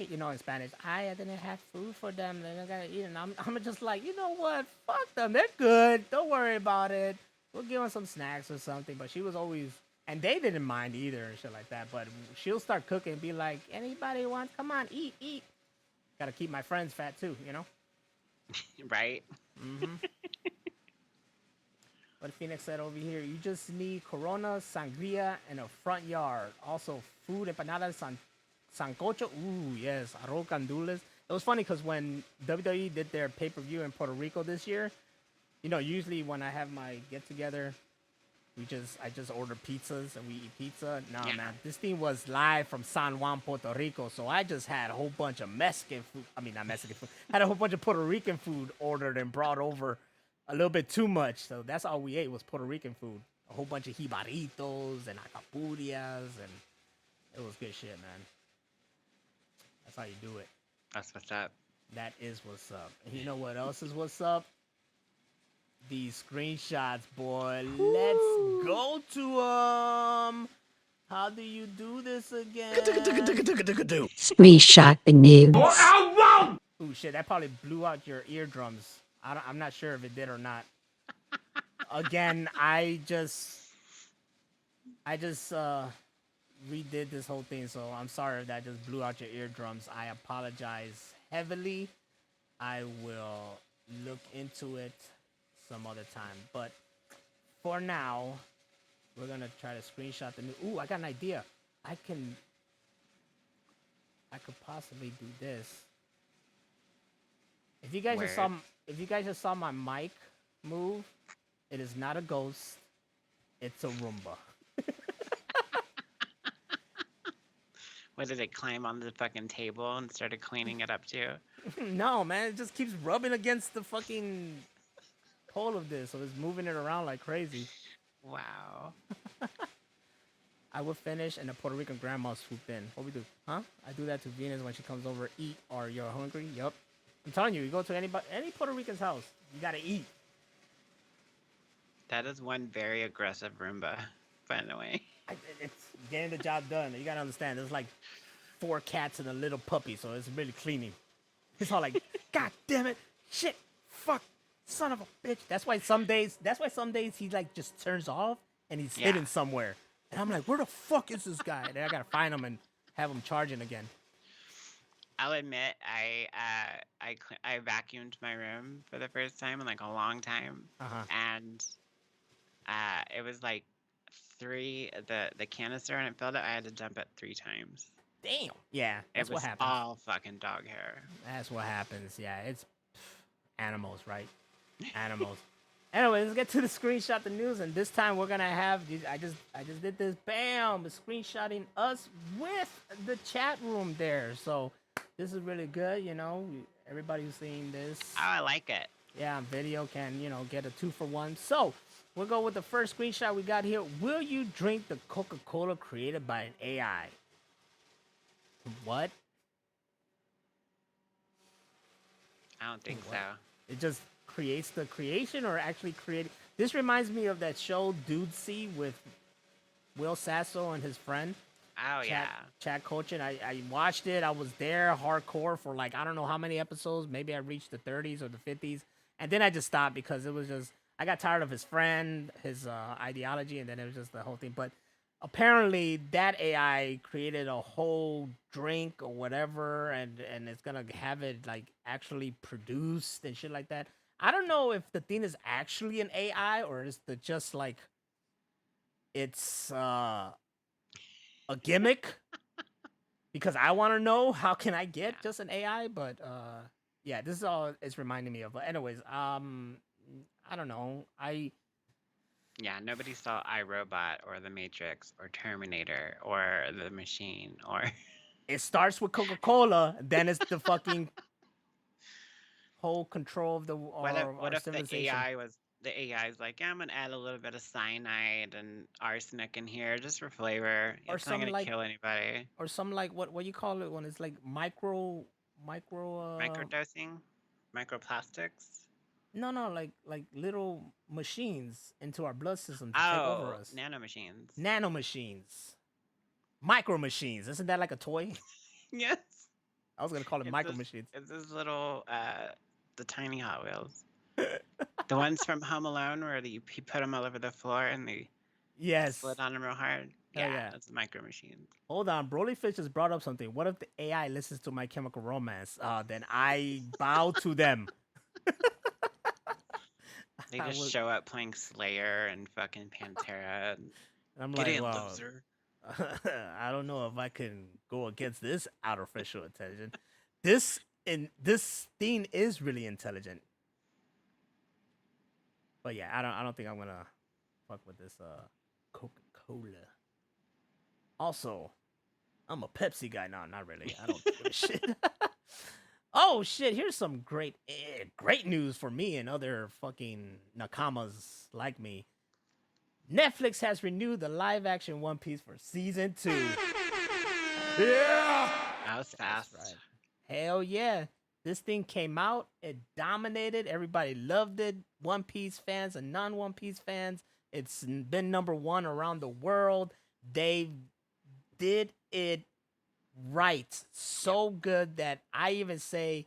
you know, in Spanish, I didn't have food for them. They're not gonna eat. And I'm just like, you know what? Fuck them. They're good. Don't worry about it. We'll give them some snacks or something. But she was always, and they didn't mind either and shit like that. But she'll start cooking and be like, anybody wants? Come on, eat. Gotta keep my friends fat too, you know? Right? Mm-hmm. What Phoenix said over here, you just need Corona, Sangria, and a front yard. Also, food, empanadas, sancocho. Ooh, yes, arroz candules. It was funny because when WWE did their pay-per-view in Puerto Rico this year, you know, usually when I have my get-together, I just order pizzas and we eat pizza. Nah, man, this thing was live from San Juan, Puerto Rico, so I just had a whole bunch of Mexican food. I mean, not Mexican food. Had a whole bunch of Puerto Rican food ordered and brought over. A little bit too much, so that's all we ate was Puerto Rican food. A whole bunch of jibaritos and acapurias, and it was good shit, man. That's how you do it. That's what's up. That is what's up. And you know what else is what's up? These screenshots, boy. Woo! Let's go to How do you do this again? Screenshot the news. Ooh, shit, that probably blew out your eardrums. I'm not sure if it did or not. Again, I just redid this whole thing, so I'm sorry if that just blew out your eardrums. I apologize heavily. I will look into it some other time. But for now, we're gonna try to screenshot the new. Ooh, I got an idea. I could possibly do this. If you guys just saw my mic move, It is not a ghost. It's a Roomba. What did it climb on the fucking table and started cleaning it up too? No, man, it just keeps rubbing against the fucking pole of this, so it's moving it around like crazy. Wow. I would finish, and the Puerto Rican grandma swooped in. What we do? Huh? I do that to Venus when she comes over. Eat, or you're hungry. Yup. I'm telling you, you go to any Puerto Rican's house, you gotta eat. That is one very aggressive Roomba, by the way. It's getting the job done. You gotta understand. There's like 4 cats and a little puppy, so it's really cleaning. It's all like, God damn it, shit, fuck, son of a bitch. That's why some days he like just turns off and he's hidden somewhere. And I'm like, where the fuck is this guy? And then I gotta find him and have him charging again. I'll admit, I vacuumed my room for the first time in like a long time, and it was like 3 the canister, and it filled it. I had to dump it 3 times. Damn. Yeah, that's what happens. All fucking dog hair. That's what happens. Yeah, it's animals, right? Animals. Anyway, let's get to the screenshot the news, and this time we're gonna have. I just did this. Bam! Screenshotting us with the chat room there. So this is really good. You know, everybody who's seeing this. Oh, I like it. Yeah, video can get a 2-for-1. So we'll go with the first screenshot we got here. Will you drink the Coca-Cola created by an AI? What? I don't think so. It just creates the creation, or actually creating. This reminds me of that show Dude See with Will Sasso and his friend. Oh, Chad Cochin. I watched it. I was there hardcore for like, I don't know how many episodes. Maybe I reached the 30s or the 50s. And then I just stopped because it was just, I got tired of his friend, his ideology, and then it was just the whole thing. But apparently that AI created a whole drink or whatever, and it's going to have it like actually produced and shit like that. I don't know if the thing is actually an AI or is it just like it's a gimmick, because I want to know how can I get just an AI, but yeah, this is all it's reminding me of. But anyways, I don't know. Yeah, nobody saw iRobot or The Matrix or Terminator or The Machine or. It starts with Coca-Cola, then it's the fucking whole control of the What if the civilization. the AI's like, yeah, I'm gonna add a little bit of cyanide and arsenic in here just for flavor. Or It's not gonna like kill anybody. Or some like what you call it when it's like microdosing? Microplastics. No, like little machines into our blood system to take over us. Nanomachines. Nanomachines. Micro machines. Isn't that like a toy? Yes. I was gonna call it micro machines. It's this little the tiny Hot Wheels. The ones from Home Alone where you put them all over the floor and they slid on them real hard. Yeah, that's micro machines. Hold on, Broly Fish just brought up something. What if the AI listens to My Chemical Romance? Then I bow to them. They just show up playing Slayer and fucking Pantera. And I'm get like, in, well, loser. I don't know if I can go against this artificial intelligence. This thing is really intelligent. But yeah, I don't think I'm gonna fuck with this Coca-Cola. Also, I'm a Pepsi guy. No, not really. I don't give a shit. Oh shit! Here's some great news for me and other fucking nakamas like me. Netflix has renewed the live-action One Piece for season 2. Yeah, that was fast. That's right. Hell yeah! This thing came out. It dominated. Everybody loved it. One Piece fans and non-One Piece fans. It's been #1 around the world. They did it right. So good that I even say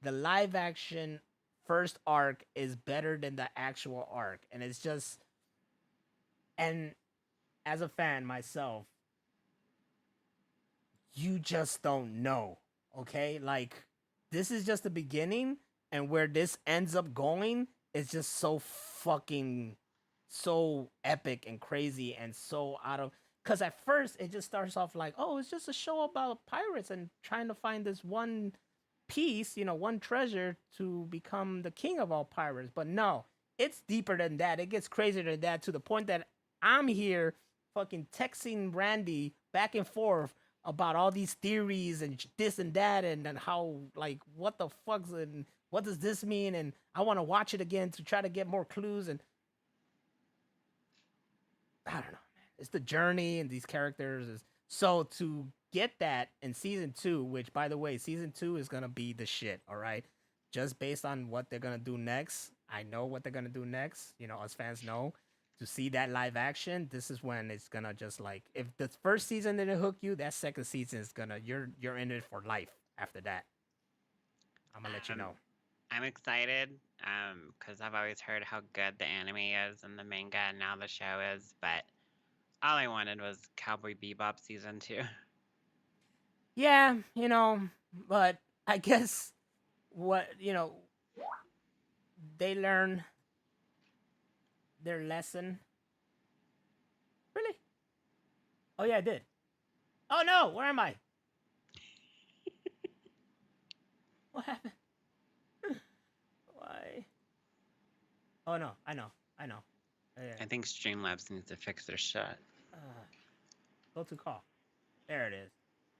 the live action first arc is better than the actual arc. And it's just, and as a fan myself, you just don't know. Okay? Like, this is just the beginning, and where this ends up going is just so epic and crazy and so out of. Because at first, it just starts off like, oh, it's just a show about pirates and trying to find this one piece, one treasure to become the king of all pirates. But no, it's deeper than that. It gets crazier than that to the point that I'm here fucking texting Randy back and forth about all these theories and this and that and how like what the fuck's and what does this mean and I want to watch it again to try to get more clues and I don't know, man. It's the journey and these characters is so to get that in season 2, which by the way, season 2 is gonna be the shit, all right? Just based on what they're gonna do next. I know what they're gonna do next. You know, us fans know. To see that live action, this is when it's gonna just like if the first season didn't hook you, that second season is gonna you're in it for life after that. I'm gonna let you know. I'm excited because I've always heard how good the anime is and the manga and now the show is, but all I wanted was Cowboy Bebop season 2. Yeah, you know, but I guess what they learn their lesson. Really? Oh yeah, I did. Oh no, where am I? What happened? Why? Oh no, I know. Yeah. I think Streamlabs needs to fix their shit. Go to call. There it is.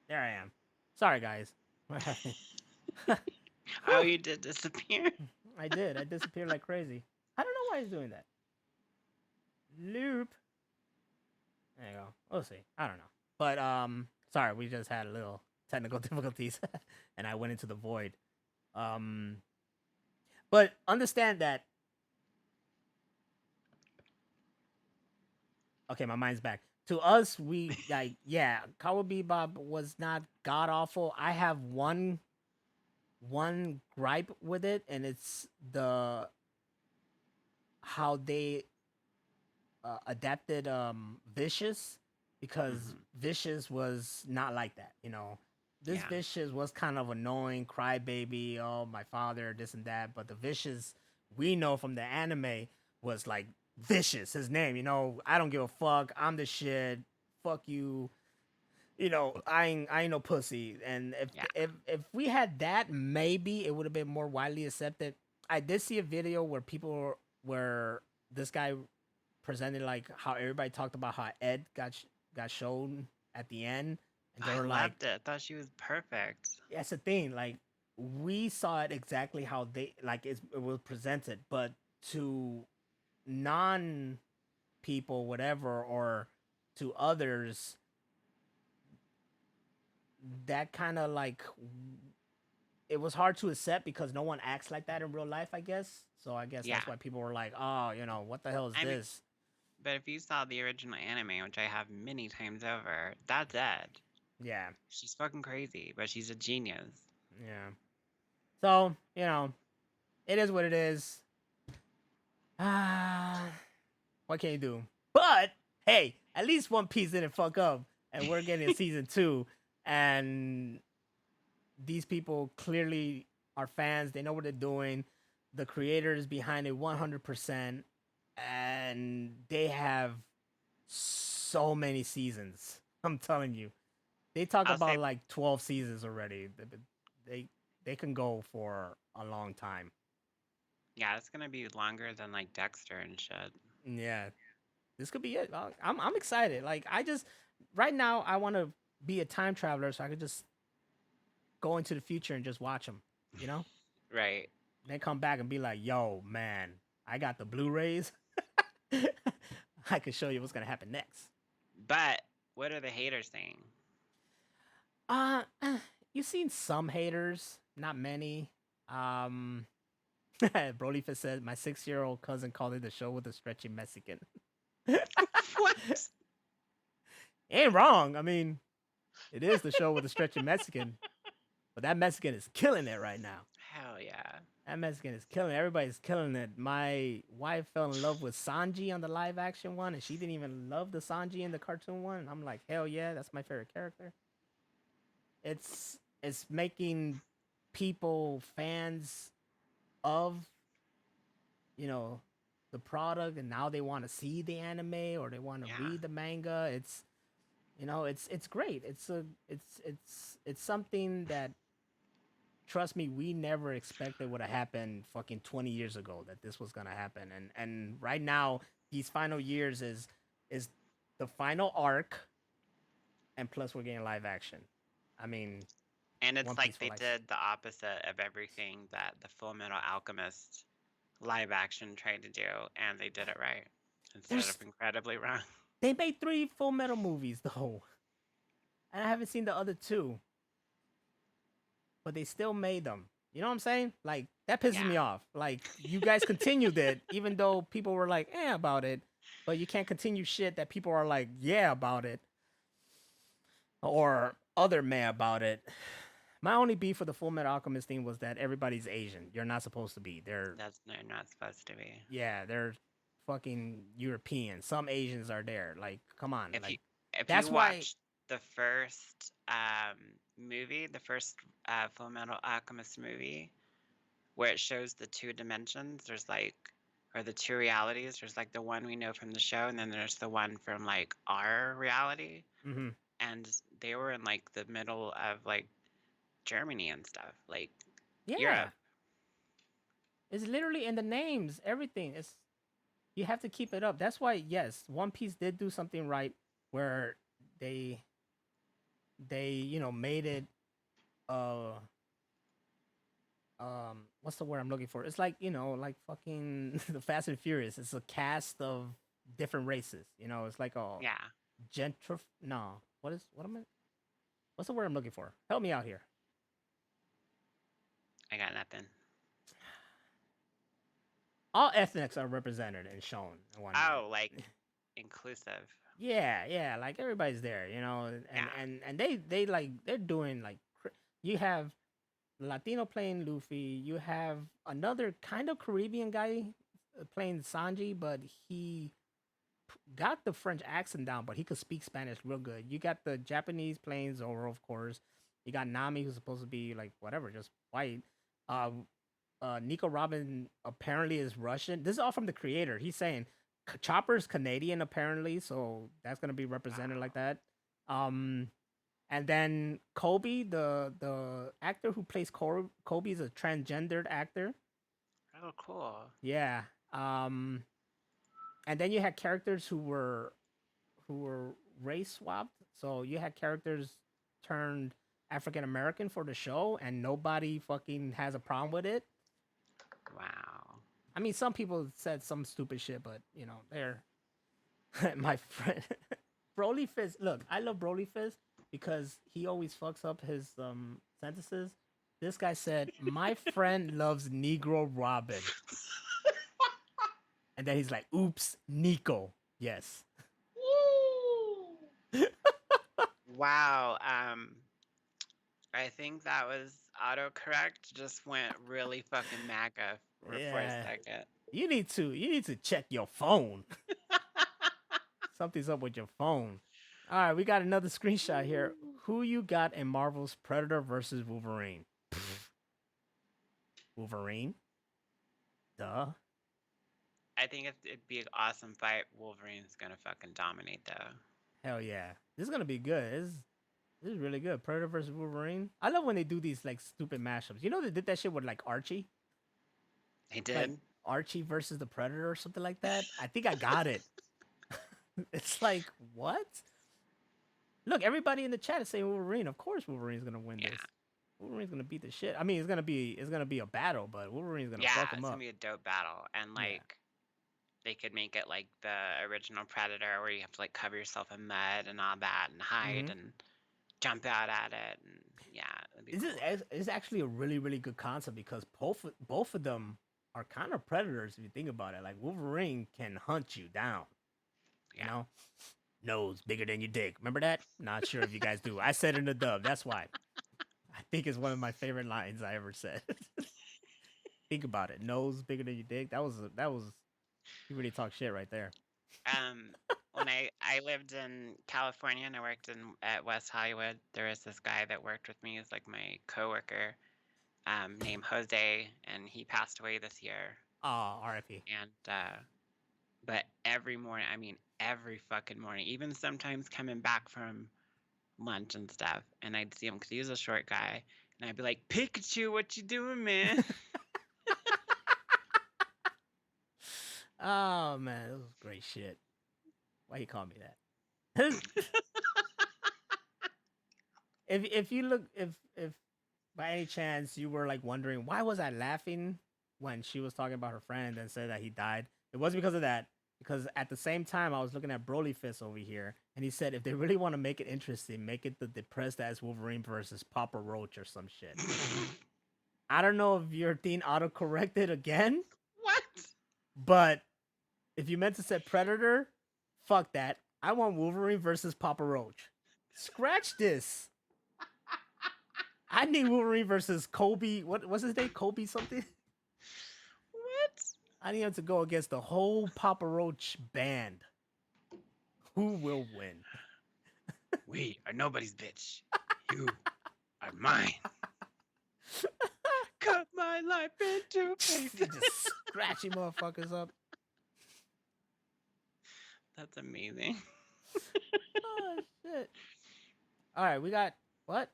There I am. Sorry guys. What happened? Oh, you did disappear? I did. I disappeared like crazy. I don't know why he's doing that. Loop. There you go. We'll see. I don't know. But sorry, we just had a little technical difficulties and I went into the void. But understand that. Okay, my mind's back. To us, we like Cowboy Bebop was not god awful. I have one gripe with it, and it's the how they adapted Vicious, because Vicious was not like that, you know. This Vicious was kind of annoying, crybaby, oh my father, this and that. But the Vicious we know from the anime was like Vicious, his name, you know. I don't give a fuck. I'm the shit. Fuck you. You know, I ain't no pussy. And if we had that, maybe it would have been more widely accepted. I did see a video where people where this guy presented like how everybody talked about how Ed got shown at the end, and they were like, loved it. I thought she was perfect. That's the thing. Like we saw it exactly how they like it was presented, but to non people, whatever, or to others, that kind of like it was hard to accept because no one acts like that in real life, I guess. So I guess that's why people were like, oh, you know, what the hell is this? But if you saw the original anime, which I have many times over, that's Ed. Yeah. She's fucking crazy, but she's a genius. Yeah. So, you know, it is what it is. What can you do? But hey, at least One Piece didn't fuck up, and we're getting season 2, and these people clearly are fans. They know what they're doing. The creators behind it 100%, and they have so many seasons. I'm telling you, they talk about like 12 seasons already. They can go for a long time. Yeah, it's gonna be longer than like Dexter and shit. Yeah, this could be it. I'm excited. Like right now I want to be a time traveler so I could just go into the future and just watch them. You know? Right. Then come back and be like, "Yo, man, I got the Blu-rays. I can show you what's gonna happen next." But what are the haters saying? You've seen some haters, not many. Brolyfa said, my 6-year-old cousin called it the show with the stretchy Mexican. What? Ain't wrong. I mean, it is the show with the stretchy Mexican. But that Mexican is killing it right now. Hell yeah. That Mexican is killing it. Everybody's killing it. My wife fell in love with Sanji on the live action one, and she didn't even love the Sanji in the cartoon one. And I'm like, hell yeah, that's my favorite character. It's making people fans of, you know, the product, and now they want to see the anime or they want to read the manga. It's, you know, it's great. It's something that trust me, we never expected would have happened fucking 20 years ago that this was gonna happen. And right now, these final years is the final arc, and plus we're getting live action. I mean, And it's One like Piece for they life. did the opposite of everything that the Full Metal Alchemist live action tried to do, and they did it right instead There's of incredibly wrong. they made 3 Full Metal movies though, and I haven't seen the other 2, but they still made them. You know what I'm saying? Like that pisses me off. Like you guys continued it, even though people were like, "eh" about it, but you can't continue shit that people are like, "Yeah" about it, or other meh about it. My only beef for the Full Metal Alchemist thing was that everybody's Asian. You're not supposed to be. They're They're not supposed to be. yeah, they're fucking European. Some Asians are there. Like, come on. If you Like if that's you why watch the first movie, the first Full Metal Alchemist movie, where it shows the 2 dimensions, there's like, or the 2 realities. There's like the one we know from the show, and then there's the one from like our reality. Mhm. And they were in like the middle of like Germany and stuff, like yeah. Europe. It's literally in the names, everything. It's you have to keep it up. That's why yes, One Piece did do something right where they made it what's the word I'm looking for? It's like, like fucking the Fast and Furious. It's a cast of different races. It's like a Yeah. no. What's the word I'm looking for? Help me out here. I got nothing. All ethnics are represented and shown. And whatnot. Oh, like inclusive. Yeah, like everybody's there, and Yeah. and they like they're doing like you have Latino playing Luffy, you have another kind of Caribbean guy playing Sanji, but he got the French accent down, but he could speak Spanish real good. You got the Japanese playing Zoro, of course. You got Nami, who's supposed to be like whatever, just white. Nico Robin apparently is Russian. This is all from the creator. He's saying Chopper's Canadian apparently, so that's gonna be represented like that. And then Kobe, the actor who plays Kobe, is a transgendered actor. Oh, cool. Yeah. And then you had characters who were race swapped. So you had characters turned African American for the show, and nobody fucking has a problem with it. Wow. I mean, some people said some stupid shit, but they're my friend Broly Fist. Look, I love Broly Fist because he always fucks up his sentences. This guy said, "My friend loves Negro Robin," and then he's like, "Oops, Nico." Yes. Wow. I think that was autocorrect. Just went really fucking MAGA for a second. You need to check your phone. Something's up with your phone. All right, we got another screenshot here. Who you got in Marvel's Predator versus Wolverine? Wolverine? Duh. I think it'd be an awesome fight. Wolverine's gonna fucking dominate though. Hell yeah. This is gonna be good. This is really good. Predator versus Wolverine. I love when they do these like stupid mashups. They did that shit with like Archie? They did? Like Archie versus the Predator or something like that. I think I got it. It's like, what? Look, everybody in the chat is saying Wolverine. Of course Wolverine's gonna win this. Wolverine's gonna beat the shit. I mean, it's gonna be a battle, but Wolverine's gonna fuck him it's up. gonna be a dope battle. And like they could make it like the original Predator where you have to like cover yourself in mud and all that and hide and jump out at it, and it'd be cool. It's actually a really, really good concept because both of them are kind of predators if you think about it. Like Wolverine can hunt you down. You know? Nose bigger than your dick. Remember that? Not sure if you guys do. I said it in the dub. That's why. I think it's one of my favorite lines I ever said. Think about it. Nose bigger than your dick. That was you really talk shit right there. When I lived in California and I worked at West Hollywood, there was this guy that worked with me. He's like my coworker, named Jose, and he passed away this year. Oh, R.I.P. And but every morning, I mean every fucking morning, even sometimes coming back from lunch and stuff, and I'd see him because he was a short guy, And I'd be like, Pikachu, what you doing, man? Oh man, this was great shit. Why he call me that? if you look if by any chance you were like wondering why was I laughing when she was talking about her friend and then said that he died, it wasn't because of that. Because at the same time I was looking at Broly Fist over here, and he said if they really want to make it interesting, make it the depressed ass Wolverine versus Papa Roach or some shit. I don't know if your thing auto-corrected again, What? but if you meant to say Predator, fuck that. I want Wolverine versus Papa Roach. Scratch this. I need Wolverine versus Kobe. What's his name? Kobe something? What? I need him to go against the whole Papa Roach band. Who will win? We are nobody's bitch. You are mine. Cut my life into pieces. Just scratching motherfuckers up. That's amazing. Oh shit. Alright, we got what?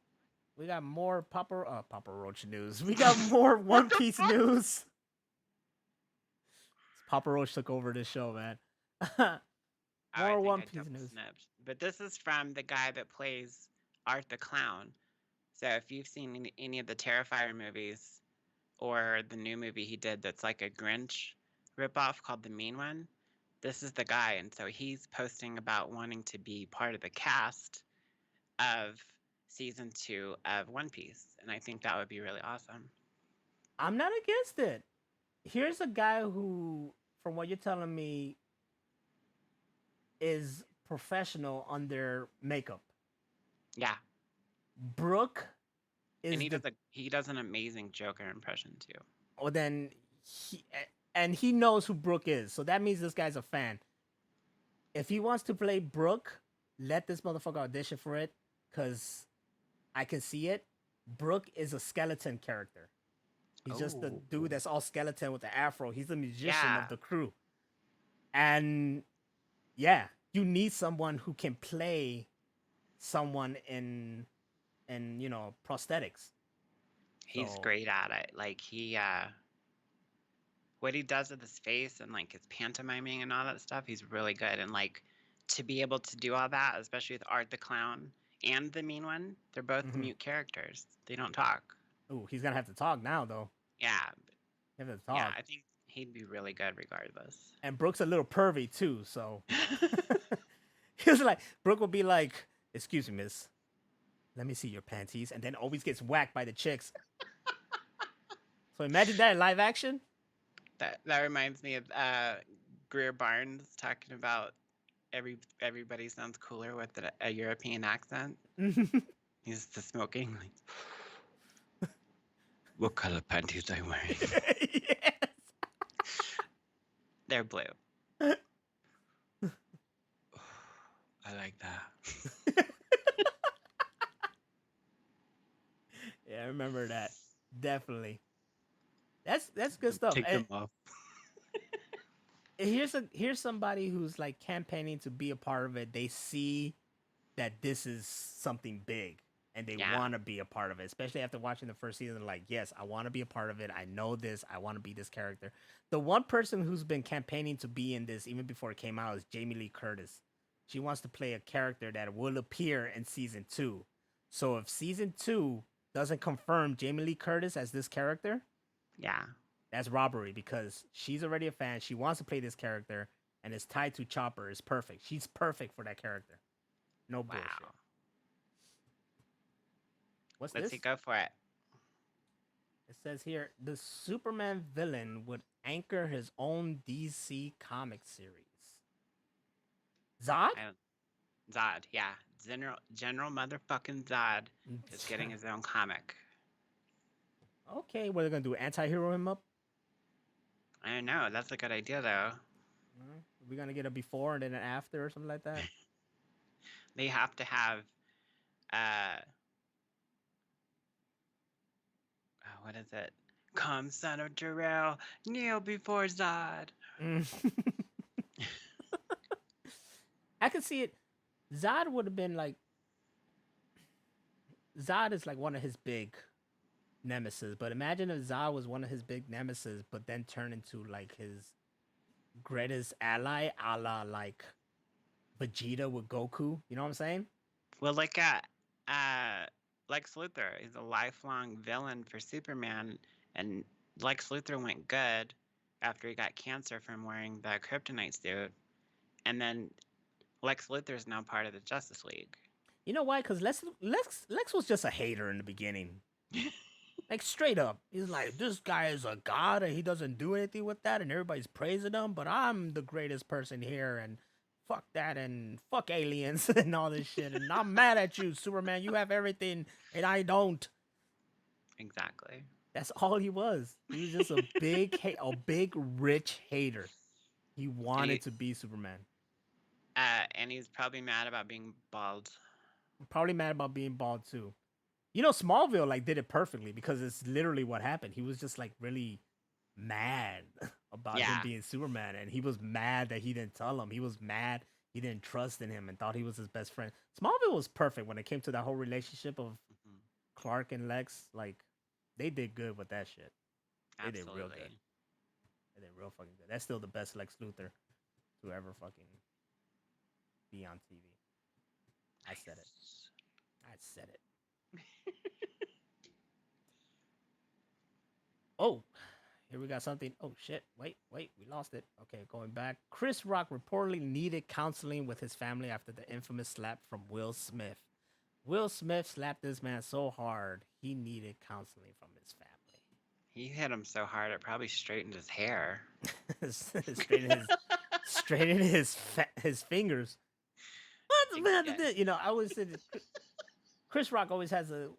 We got more Papa Roach news. We got more One Piece news. Papa Roach took over this show, man. More One Piece news. Snapped. But this is from the guy that plays Art the Clown. So if you've seen any of the Terrifier movies or the new movie he did that's like a Grinch ripoff called The Mean One, this is the guy. And so he's posting about wanting to be part of the cast of season 2 of One Piece. And I think that would be really awesome. I'm not against it. Here's a guy who, from what you're telling me, is professional on their makeup. Yeah. Brooke is and he does an amazing Joker impression too. Oh, then he knows who Brooke is, so that means this guy's a fan. If he wants to play Brooke, let this motherfucker audition for it, cause I can see it. Brooke is a skeleton character. He's just the dude that's all skeleton with the afro. He's the musician of the crew. And yeah, you need someone who can play someone in prosthetics. He's great at it. Like he what he does with his face and like his pantomiming and all that stuff, he's really good. And like to be able to do all that, especially with Art the Clown and the Mean One, they're both mute characters. They don't talk. Ooh, he's gonna have to talk now though. Yeah. Have to talk. Yeah, I think he'd be really good regardless. And Brooke's a little pervy too, so he's like Brooke will be like, "Excuse me, miss. Let me see your panties," and then always gets whacked by the chicks. So imagine that in live action. That reminds me of Greer Barnes talking about everybody sounds cooler with a European accent. He's the smoking. Like, what color panties are you wearing? Yes. They're blue. I like that. Yeah, I remember that. Definitely. That's good stuff. Take them off. Here's somebody who's like campaigning to be a part of it. They see that this is something big and they want to be a part of it, especially after watching the first season. Like, yes, I want to be a part of it. I know this. I want to be this character. The one person who's been campaigning to be in this even before it came out is Jamie Lee Curtis. She wants to play a character that will appear in season 2. So if season 2 doesn't confirm Jamie Lee Curtis as this character, that's robbery, because she's already a fan. She wants to play this character, and it's tied to Chopper. Is perfect. She's perfect for that character. No bullshit. What's this? Let's see, go for it. It says here, the Superman villain would anchor his own DC comic series. Zod? Zod, yeah. General motherfucking Zod is getting his own comic. Okay, what are they going to do? Anti-hero him up? I don't know. That's a good idea, though. We're going to get a before and then an after or something like that? They have to have... what is it? Come, son of Jarrell, kneel before Zod. I could see it. Zod would have been like... Zod is like one of his big nemesis. But imagine if Zod was one of his big nemesis, but then turned into like his greatest ally, a la like Vegeta with Goku. You know what I'm saying? Well, look at Lex Luthor. He's a lifelong villain for Superman, and Lex Luthor went good after he got cancer from wearing the kryptonite suit, and then Lex Luthor is now part of the Justice League. You know why? Because Lex was just a hater in the beginning. Like straight up, he's like, this guy is a god and he doesn't do anything with that, and everybody's praising him. But I'm the greatest person here, and fuck that, and fuck aliens and all this shit. And I'm mad at you, Superman. You have everything, and I don't. Exactly. That's all he was. He was just a big rich hater. He wanted to be Superman. And he's probably mad about being bald. Probably mad about being bald too. You know, Smallville like did it perfectly because it's literally what happened. He was just like really mad about him being Superman, and he was mad that he didn't tell him. He was mad he didn't trust in him and thought he was his best friend. Smallville was perfect when it came to that whole relationship of Clark and Lex. Like, they did good with that shit. They did real good. They did real fucking good. That's still the best Lex Luthor to ever fucking be on TV. I said it. I said it. Oh, here we got something. Oh shit! Wait, we lost it. Okay, going back. Chris Rock reportedly needed counseling with his family after the infamous slap from Will Smith. Will Smith slapped this man so hard he needed counseling from his family. He hit him so hard it probably straightened his hair. straightened his fingers. What's the matter with this? You know, I always said Chris Rock always has a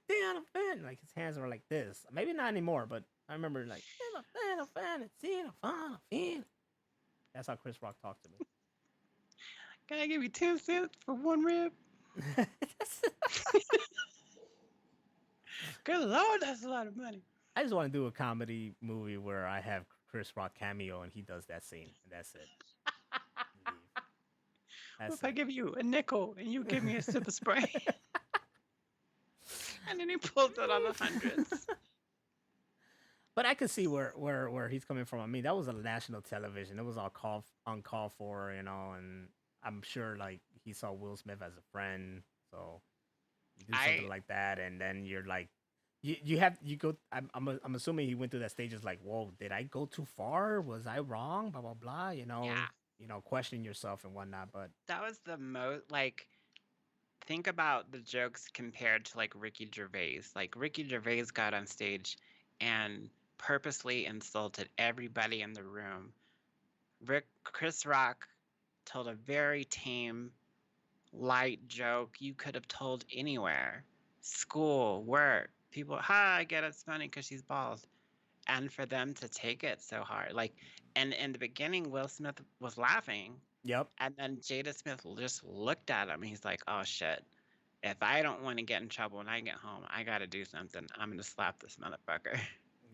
down a fan. Like his hands are like this. Maybe not anymore, but I remember like that's how Chris Rock talked to me. Can I give you 10 cents for one rib? Good Lord, that's a lot of money. I just want to do a comedy movie where I have Chris Rock cameo and he does that scene, and that's it. What if I give you a nickel and you give me a sip of spray? And then he pulls it on the hundreds. But I could see where he's coming from. I mean, that was a national television. It was all uncalled for, you know, and I'm sure like he saw Will Smith as a friend, so you do something like that, and then you're like, I'm assuming he went through that stages like, whoa, did I go too far? Was I wrong? Blah blah blah. You know, questioning yourself and whatnot. But that was the most like. Think about the jokes compared to like Ricky Gervais. Like Ricky Gervais got on stage and purposely insulted everybody in the room. Chris Rock told a very tame, light joke you could have told anywhere. School, work, people, I get it's funny because she's bald. And for them to take it so hard. Like, and in the beginning, Will Smith was laughing. Yep. And then Jada Smith just looked at him. He's like, oh, shit. If I don't want to get in trouble when I get home, I got to do something. I'm going to slap this motherfucker.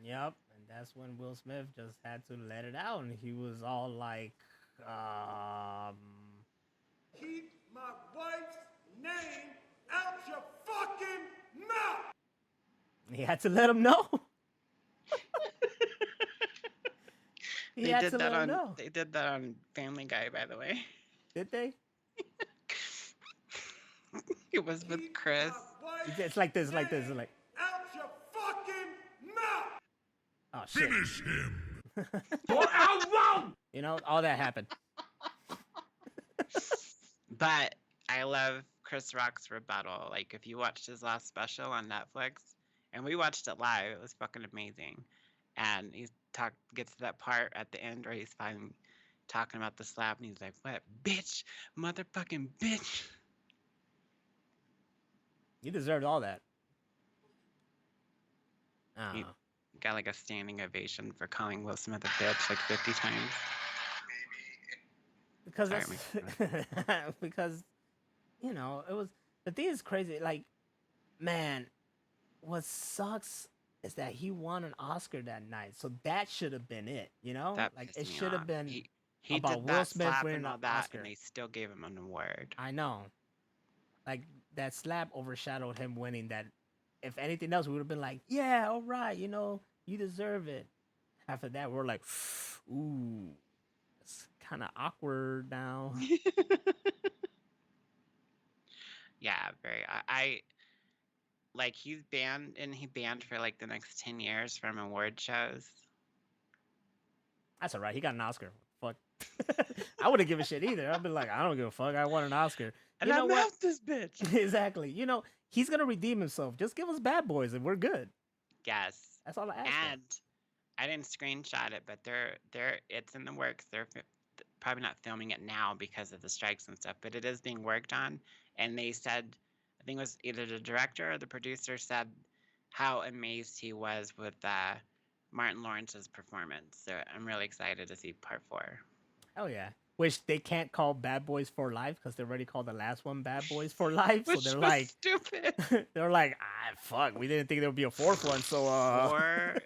Yep. And that's when Will Smith just had to let it out. And he was all like, keep my wife's name out your fucking mouth. He had to let him know. They did that on Family Guy, by the way. Did they? It was with Chris. It's like this, like out your fucking mouth. Oh shit! Finish him. You know, all that happened. But I love Chris Rock's rebuttal. Like, if you watched his last special on Netflix, and we watched it live, it was fucking amazing. And he gets to that part at the end where he's finally talking about the slap, and he's like, "What, bitch, motherfucking bitch." You deserved all that. He got like a standing ovation for calling Will Smith a bitch like 50 times. Because because, you know, it was, the thing is crazy. Like, man, what sucks is that he won an Oscar that night. So that should have been it, you know? That like, pissed it me should have off. been he about did Will that Smith slap winning and all an that, Oscar. and they still gave him an award. I know. Like, that slap overshadowed him winning that if anything else, we would have been like, yeah, all right, you know, you deserve it. After that, we're like, ooh, it's kind of awkward now. Yeah, very. I like he's banned and he banned for like the next 10 years from award shows. That's all right. He got an Oscar. Fuck. I wouldn't give a shit either. I'd be like, I don't give a fuck. I want an Oscar. And You I know what? mouthed this bitch. Exactly. You know, he's gonna redeem himself. Just give us Bad Boys and we're good. Yes. That's all I ask. And I didn't screenshot it, but it's in the works. They're probably not filming it now because of the strikes and stuff, but it is being worked on. And they said, I think it was either the director or the producer said how amazed he was with Martin Lawrence's performance. So I'm really excited to see part 4. Oh yeah. Which they can't call Bad Boys for Life because they already called the last one Bad Boys for Life. Which So they're was like, stupid. they're like, fuck, we didn't think there would be a 4th one. So Or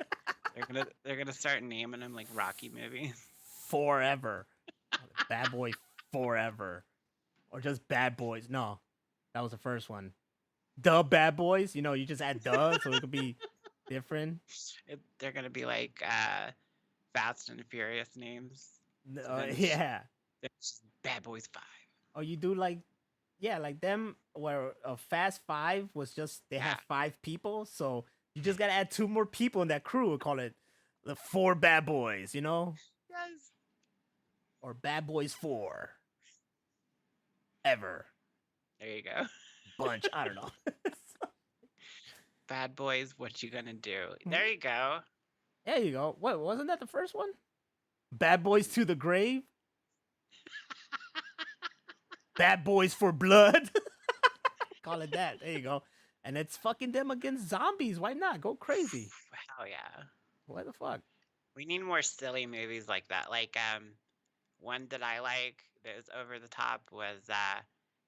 they're gonna start naming them like Rocky movies. forever, Bad Boy Forever, or just Bad Boys. No, that was the first one. The Bad Boys. You know, you just add the so it could be different. They're gonna be like Fast and Furious names. Yeah. It's just Bad Boys 5. Oh, you do like, yeah, like them where Fast 5 was just they have 5 people, so you just gotta add 2 more people in that crew and call it the 4 Bad Boys, you know, Yes. or Bad Boys 4. Ever There you go. bunch. I don't know. Bad Boys, what you gonna do? There you go. There you go. What wasn't that the first one? Bad Boys to the Grave. Bad Boys for Blood. Call it that. There you go. And it's fucking them against zombies. Why not? Go crazy. Hell yeah. What the fuck? We need more silly movies like that. Like one that I like that was over the top was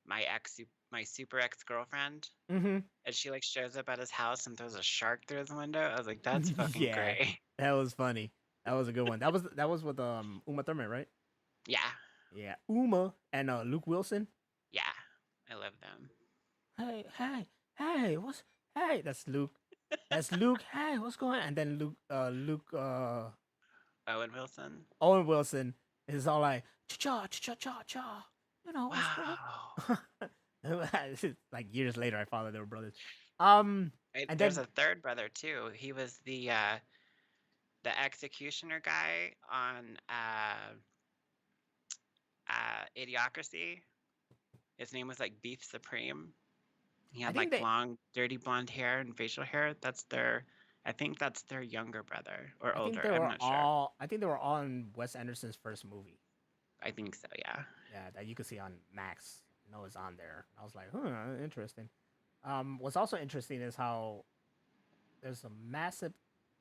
my super ex girlfriend. Mm-hmm. And she like shows up at his house and throws a shark through his window. I was like, that's fucking Yeah. great. That was funny. That was a good one. That was with Uma Thurman, right? Yeah. Yeah. Uma and Luke Wilson. Yeah. I love them. Hey, hey, that's Luke. That's Luke. Hey, what's going on? And then Owen Wilson. Owen Wilson is all like cha cha cha cha. You know, Wow. like years later I found out they were brothers. And there's then a third brother too. He was the executioner guy on Idiocracy. His name was like Beef Supreme. He had like long, dirty blonde hair and facial hair. I think that's their younger brother or older. I'm not sure. I think they were all in Wes Anderson's first movie. I think so, yeah. Yeah, that you could see on Max. I know it's on there. I was like, interesting. What's also interesting is how there's a massive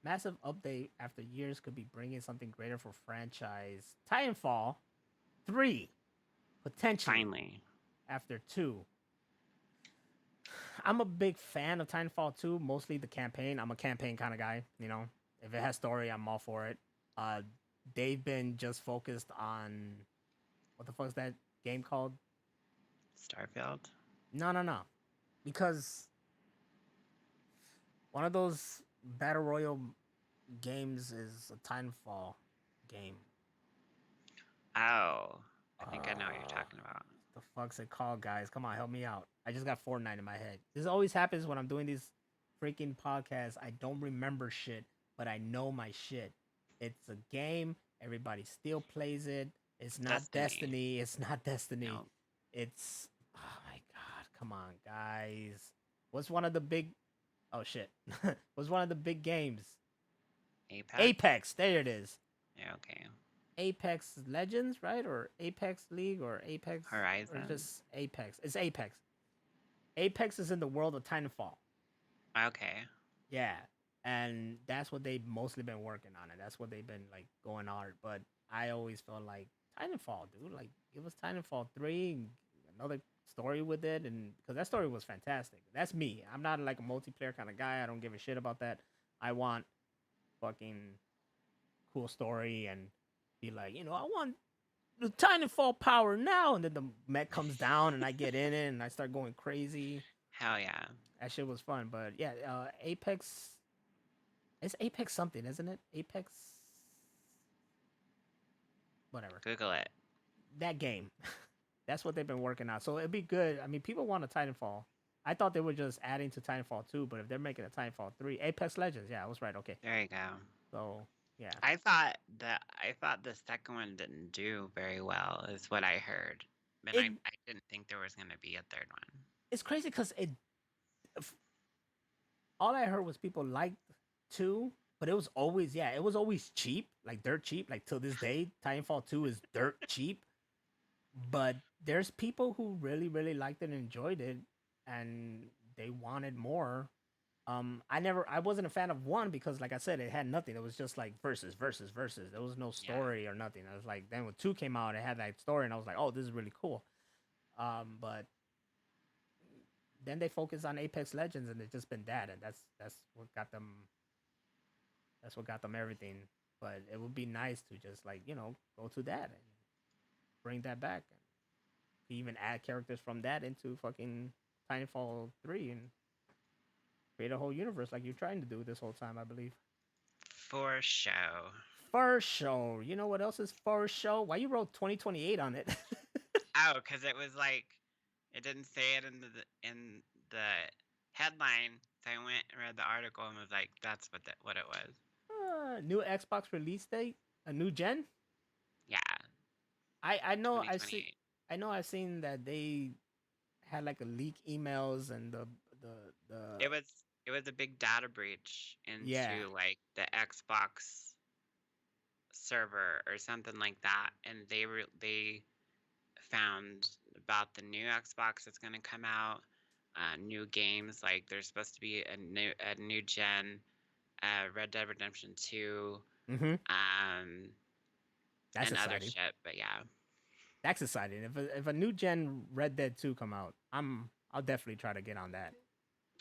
update after years could be bringing something greater for franchise. Titanfall 3, potentially. Finally. After 2. I'm a big fan of Titanfall 2, mostly the campaign. I'm a campaign kind of guy, you know. If it has story, I'm all for it. They've been just focused on what the fuck is that game called? Starfield? No. Because one of those battle royale games is a Titanfall game. Oh. I think I know what you're talking about. The fuck's it called, guys? Come on, help me out. I just got Fortnite in my head. This always happens when I'm doing these freaking podcasts. I don't remember shit, but I know my shit. It's a game. Everybody still plays it. It's not Destiny. It's not Destiny. No. It's... Oh my god. Come on, guys. What's one of the big... Oh, shit. What's one of the big games? Apex. There it is. Yeah, okay. Apex Legends, right? Or Apex League or Apex Horizon. Or just Apex. It's Apex. Apex is in the world of Titanfall. Okay. Yeah. And that's what they've mostly been working on, and that's what they've been like going on. But I always felt like Titanfall, dude. Like give us Titanfall 3 and another story with it, and because that story was fantastic. That's me. I'm not like a multiplayer kind of guy. I don't give a shit about that. I want fucking cool story and be like, you know, I want the Titanfall power now, and then the mech comes down and I get in it and I start going crazy. Hell yeah. That shit was fun. But yeah, Apex. It's Apex something, isn't it? Apex. Whatever. Google it. That game. That's what they've been working on. So it'd be good. I mean, people want a Titanfall. I thought they were just adding to Titanfall 2, but if they're making a Titanfall 3, Apex Legends, yeah, I was right. Okay. There you go. So, yeah. I thought the second one didn't do very well, is what I heard. And I didn't think there was gonna be a third one. It's crazy because all I heard was people liked 2, but it was always cheap, like dirt cheap. Like till this day, Titanfall 2 is dirt cheap. But there's people who really, really liked it and enjoyed it, and they wanted more. I wasn't a fan of 1 because, like I said, it had nothing. It was just like versus. There was no story or nothing. I was like, then when 2 came out, it had that story, and I was like, oh, this is really cool. But then they focused on Apex Legends, and it's just been that, and that's what got them. That's what got them everything. But it would be nice to just like go to that and bring that back, and even add characters from that into fucking Titanfall 3 and create a whole universe like you're trying to do this whole time, I believe. For show. For show. You know what else is for show? Why you wrote 2028 on it? Oh, because it was like it didn't say it in the headline. So I went and read the article and was like, that's what it was. New Xbox release date? A new gen? Yeah. I know I've 2028. seen that they had like a leak emails and the It was a big data breach into Yeah. like the Xbox server or something like that, and they found about the new Xbox that's going to come out, new games, like there's supposed to be a new gen, Red Dead Redemption 2, Mm-hmm. That's and other exciting. shit. But yeah, That's exciting. If a new gen Red Dead 2 come out, I'll definitely try to get on that.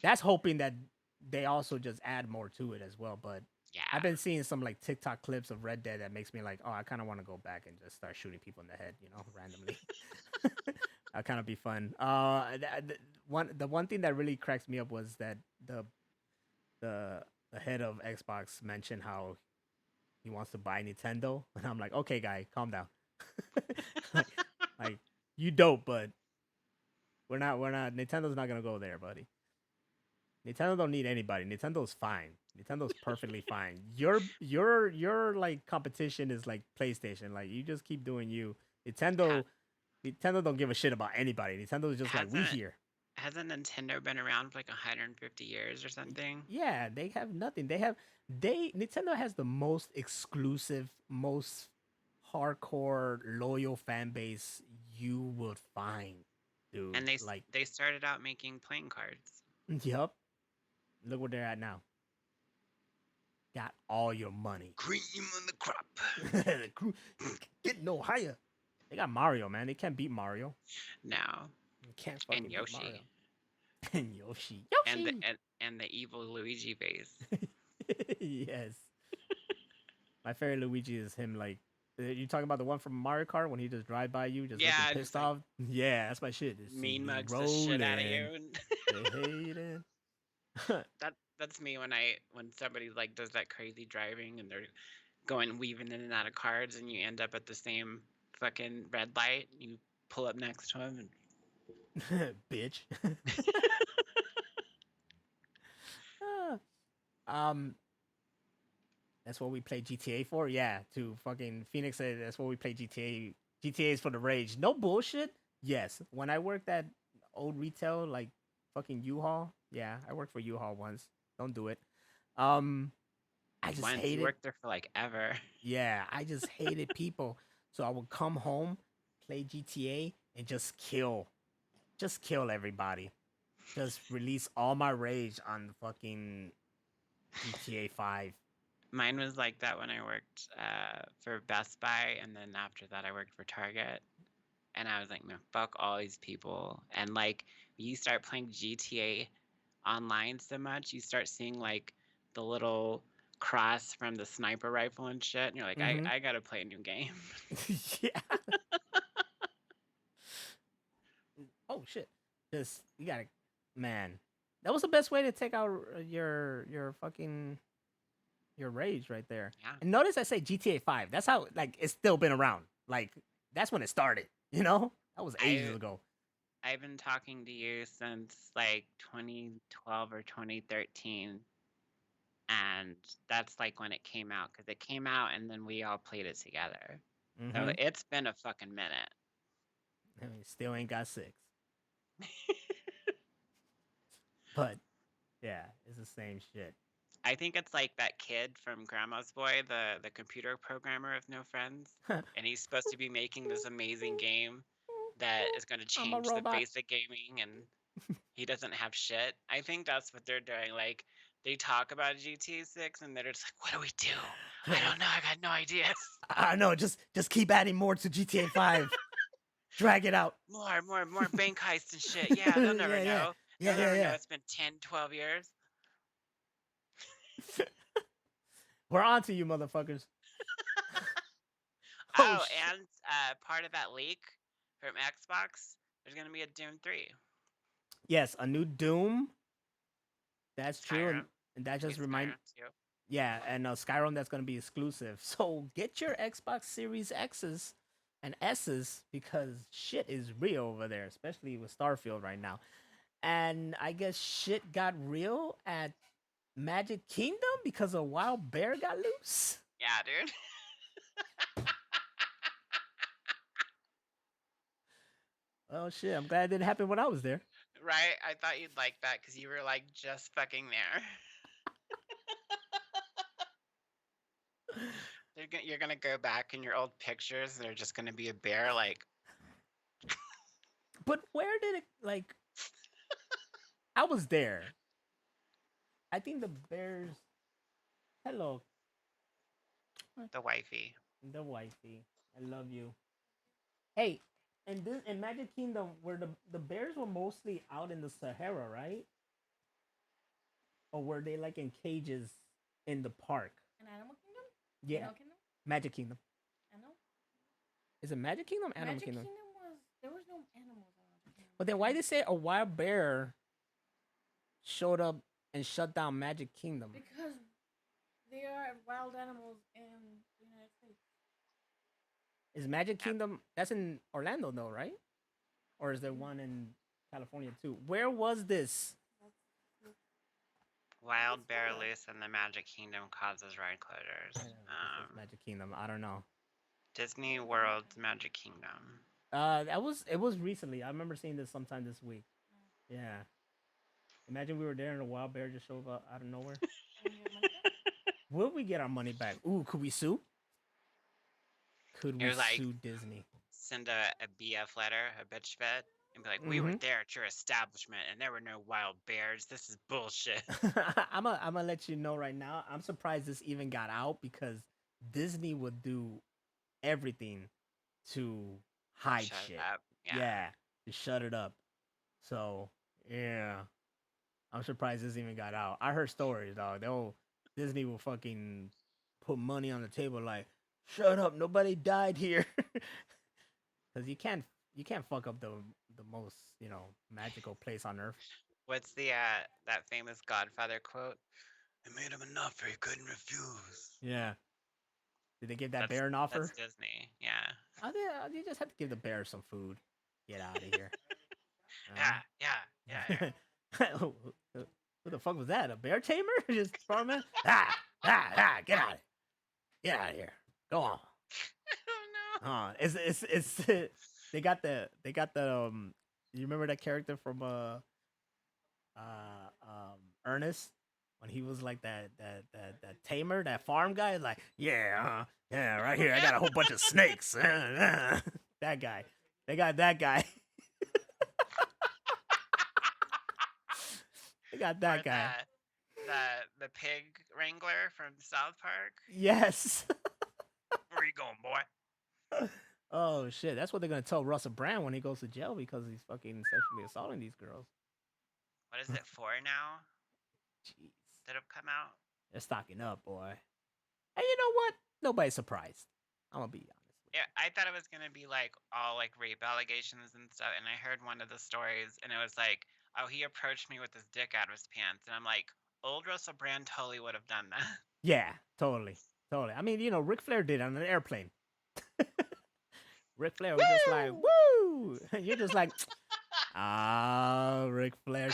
That's hoping that they also just add more to it as well. But yeah. I've been seeing some like TikTok clips of Red Dead that makes me like, oh, I kind of want to go back and just start shooting people in the head, randomly. That kind of be fun. The one thing that really cracks me up was that the head of Xbox mentioned how he wants to buy Nintendo, and I'm like, okay, guy, calm down. like you dope, but we're not. Nintendo's not gonna go there, buddy. Nintendo don't need anybody. Nintendo's fine. Nintendo's perfectly fine. Your like competition is like PlayStation. Like you just keep doing you. Nintendo don't give a shit about anybody. Nintendo's just like, we here. Hasn't Nintendo been around for like 150 years or something? Yeah, they have nothing. Nintendo has the most exclusive, most hardcore, loyal fan base you would find, dude. And they started out making playing cards. Yep. Look where they're at now. Got all your money. Cream on the crop. Get no higher. They got Mario, man. They can't beat Mario. No. You can't fucking And beat Yoshi. Mario. And Yoshi. And the evil Luigi face. Yes. My favorite Luigi is him like, you talking about the one from Mario Kart when he just drive by you, just looking pissed off? Yeah, that's my shit. Just mean mugs the shit out of you. They hate it. That's me when somebody like does that crazy driving and they're weaving in and out of cards and you end up at the same fucking red light. You pull up next to him and bitch. That's what we play GTA for. Yeah, to fucking Phoenix said that's what we play GTA. GTA is for the rage. No bullshit. Yes, when I worked at old retail like fucking U-Haul. Yeah, I worked for U-Haul once. Don't do it. I just hated. You worked there for like ever. Yeah, I just hated people. So I would come home, play GTA, and just kill everybody. Just release all my rage on fucking GTA 5. Mine was like that when I worked for Best Buy, and then after that I worked for Target. And I was like, no, fuck all these people. And like, you start playing GTA online so much, you start seeing like the little cross from the sniper rifle and shit. And you're like, I gotta play a new game. Yeah. Oh shit. You gotta Man, that was the best way to take out your fucking your rage right there. Yeah. And notice I say GTA 5. That's how like it's still been around. Like that's when it started. You know, that was ages ago. I've been talking to you since like 2012 or 2013. And that's like when it came out, because it came out and then we all played it together. Mm-hmm. So it's been a fucking minute. I mean, still ain't got 6. But yeah, it's the same shit. I think it's like that kid from Grandma's Boy, the computer programmer of No Friends. And he's supposed to be making this amazing game that is going to I'm a change the robot. face of gaming, and he doesn't have shit. I think that's what they're doing. Like, they talk about GTA 6 and they're just like, what do we do? I don't know. I got no ideas. I know. Just keep adding more to GTA 5. Drag it out. More bank heists and shit. Yeah, they'll never know. They'll never know. It's been 10, 12 years. We're on to you, motherfuckers. Oh, and part of that leak from Xbox, there's going to be a Doom 3. Yes, a new Doom. That's true. Skyrim. And that just Skyrim, reminds... too. Yeah, and Skyrim, that's going to be exclusive. So get your Xbox Series X's and S's because shit is real over there, especially with Starfield right now. And I guess shit got real at Magic Kingdom because a wild bear got loose. Yeah, dude. Oh shit, I'm glad it didn't happen when I was there. Right? I thought you'd like that because you were like just fucking there. You're gonna go back in your old pictures and there's just gonna be a bear like. But where did it like? I was there. I think the bears. Hello, The wifey. the wifey. I love you. Hey, and this in Magic Kingdom, where the bears were mostly out in the Sahara, right? Or were they like in cages in the park? An Animal Kingdom? Yeah, Animal Kingdom? Magic Kingdom. Animal? Is it Magic Kingdom? Animal Magic Kingdom. Kingdom was there was no animals in Magic Kingdom. But then why they say a wild bear showed up and shut down Magic Kingdom? Because they are wild animals in the United States. Is Magic Kingdom that's in Orlando though, right? Or is there one in California too? Where was this? Wild bear loose in the Magic Kingdom causes ride closures. Magic Kingdom. I don't know. Disney World's Magic Kingdom. It was recently. I remember seeing this sometime this week. Yeah. Imagine we were there and a wild bear just showed up out of nowhere. Will we get our money back? Ooh, could we sue? Could we sue Disney? Send a BF letter, a bitch vet, and be like, we were there at your establishment and there were no wild bears. This is bullshit. I'm gonna let you know right now. I'm surprised this even got out because Disney would do everything to hide Shut shit. up. Yeah, to shut it up. So yeah, I'm surprised this even got out. I heard stories, dog. Disney will fucking put money on the table like, shut up, nobody died here, because you can't fuck up the most magical place on earth. What's the that famous Godfather quote? I made him an offer he couldn't refuse. Yeah. Did they give that bear an offer? That's Disney. Yeah. You just have to give the bear some food. Get out of here. Yeah. Who the fuck was that? A bear tamer? Just farming? Get out of here. Get out of here. Go on. I don't know. It's they got the you remember that character from Ernest when he was like that tamer, that farm guy, like yeah right here I got a whole bunch of snakes. That guy. They got that guy. They got that guy. The pig wrangler from South Park. Yes. Where you going, boy? Oh shit! That's what they're gonna tell Russell Brand when he goes to jail because he's fucking sexually assaulting these girls. What is it for now? Jeez, Did it come out? they're stocking up, boy. And you know what? Nobody's surprised. I'm gonna be honest. Yeah, I thought it was gonna be like all like rape allegations and stuff, and I heard one of the stories, and it was like, oh, he approached me with his dick out of his pants, and I'm like, old Russell Brand totally would have done that. Yeah, totally. I mean, Ric Flair did on an airplane. Ric Flair was just like, woo! You're just like, Ric Flair.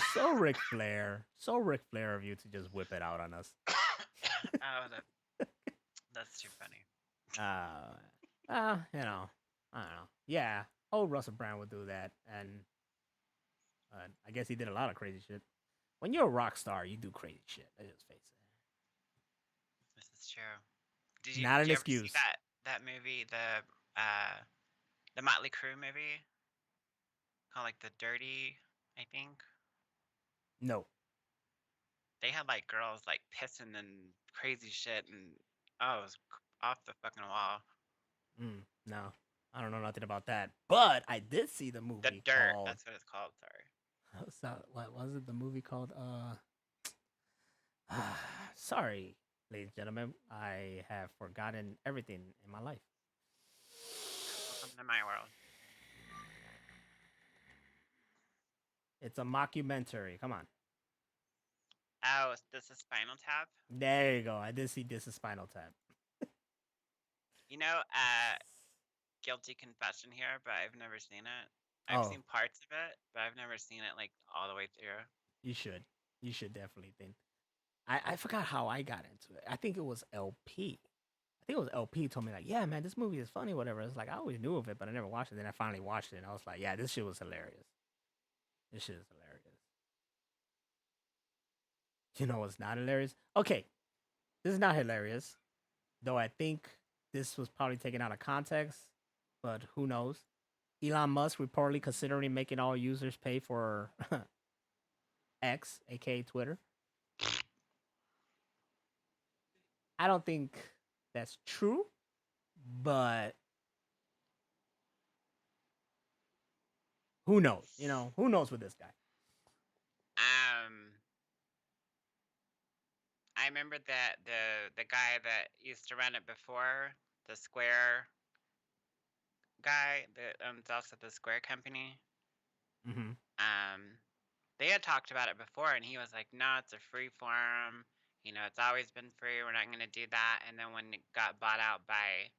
So Ric Flair of you to just whip it out on us. Oh, that's too funny. I don't know. Yeah, old Russell Brand would do that, and I guess he did a lot of crazy shit. When you're a rock star, you do crazy shit. Let's just face it. This is true. Not an did you ever see excuse. that movie, the Motley Crue movie called like The Dirty, I think? No. They had like girls like pissing and crazy shit, and it was off the fucking wall. No, I don't know nothing about that. But I did see the movie. The Dirt. Called... That's what it's called. Sorry. So, what was it? The movie called? Sorry, ladies and gentlemen. I have forgotten everything in my life. Welcome to my world. It's a mockumentary. Come on. Oh, this is Spinal Tap? There you go. I did see This is Spinal Tap. Guilty confession here, but I've never seen it. I've seen parts of it, but I've never seen it like all the way through. You should. You should definitely think. I forgot how I got into it. I think it was LP. I think it was LP told me like, yeah, man, this movie is funny, whatever. It's like I always knew of it, but I never watched it. Then I finally watched it, and I was like, yeah, this shit was hilarious. This shit is hilarious. You know what's not hilarious? Okay, this is not hilarious, though. I think this was probably taken out of context, but who knows? Elon Musk reportedly considering making all users pay for X, aka Twitter. I don't think that's true, but who knows? Who knows with this guy? I remember that the guy that used to run it before, the Square guy that owns also the Square company. Mm-hmm. They had talked about it before, and he was like, "No, it's a free forum. It's always been free. We're not going to do that." And then when it got bought out by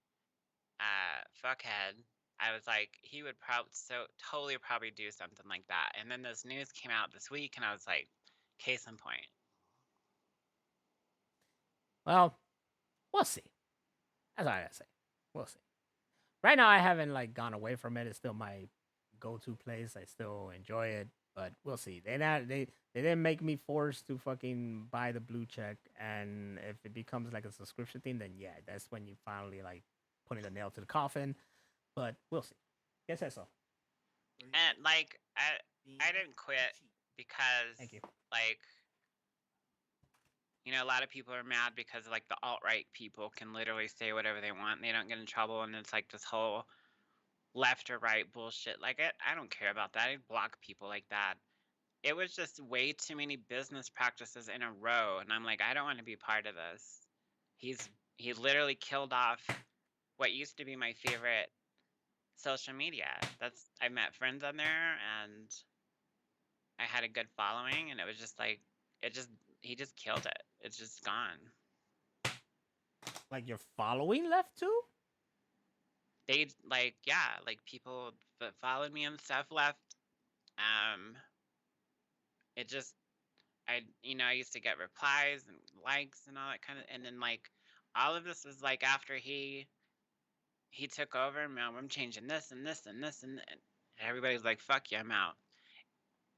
Fuckhead, I was like, he would probably do something like that. And then this news came out this week, and I was like, case in point. Well, we'll see. That's all I gotta say. We'll see. Right now, I haven't gone away from it. It's still my go-to place. I still enjoy it, but we'll see. They didn't make me forced to fucking buy the blue check. And if it becomes like a subscription thing, then yeah, that's when you finally putting the nail to the coffin. But we'll see. Guess that's all. And I didn't quit because Thank you. a lot of people are mad because the alt-right people can literally say whatever they want. They don't get in trouble, and it's this whole left or right bullshit. I don't care about that. I block people like that. It was just way too many business practices in a row, and I'm like, I don't want to be part of this. He literally killed off what used to be my favorite social media. I met friends on there, and I had a good following, and it was just he just killed it. It's just gone. Your following left too? They people that followed me and stuff left. It just I used to get replies and likes and all that kind of, and then all of this was after he took over, and I'm changing this and this and this, and everybody's like, fuck you, I'm out.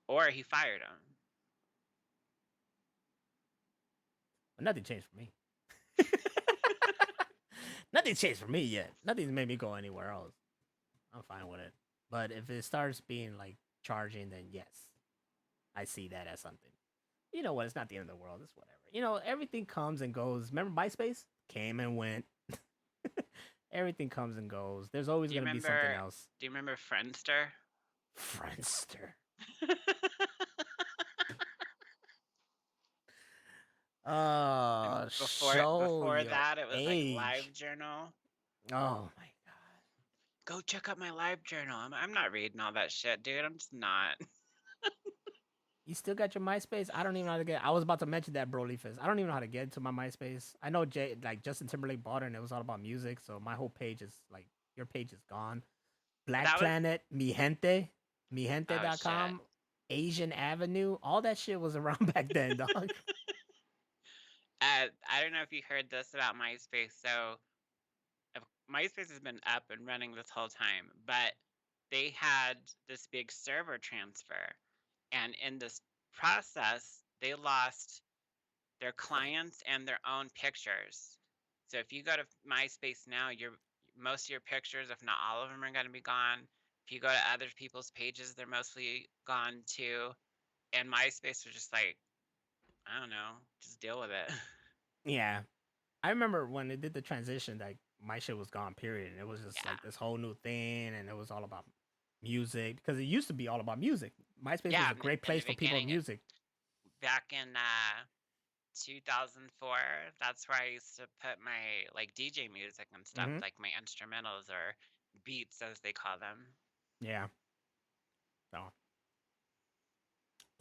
Or he fired him. But nothing changed for me. Nothing changed for me yet. Nothing's made me go anywhere else. I'm fine with it. But if it starts being charging, then yes, I see that as something. You know what? It's not the end of the world. It's whatever. Everything comes and goes. Remember MySpace? Came and went. Everything comes and goes. There's always going to be something else. Do you remember Friendster? Friendster. Before that, it was LiveJournal. Oh my god! Go check out my LiveJournal. I'm not reading all that shit, dude. I'm just not. You still got your MySpace? I don't even know how to get. I was about to mention that, bro, Leafus. I don't even know how to get into my MySpace. I know Justin Timberlake bought it, and it was all about music. So my whole page is like, your page is gone. Black That was- Planet, Mi Gente, Oh, mihente.com, Asian Avenue, all that shit was around back then, dog. I don't know if you heard this about MySpace. So MySpace has been up and running this whole time, but they had this big server transfer, and in this process, they lost their clients and their own pictures. So if you go to MySpace now, most of your pictures, if not all of them, are going to be gone. If you go to other people's pages, they're mostly gone too. And MySpace was just like, I don't know, just deal with it. Yeah. I remember when it did the transition, like my shit was gone, period. And it was just Yeah. like this whole new thing, and it was all about music because it used to be all about music. MySpace Yeah, was a great in the place for people of beginning, music. Back in 2004, that's where I used to put my like DJ music and stuff, Mhm. like my instrumentals or beats as they call them. Yeah. So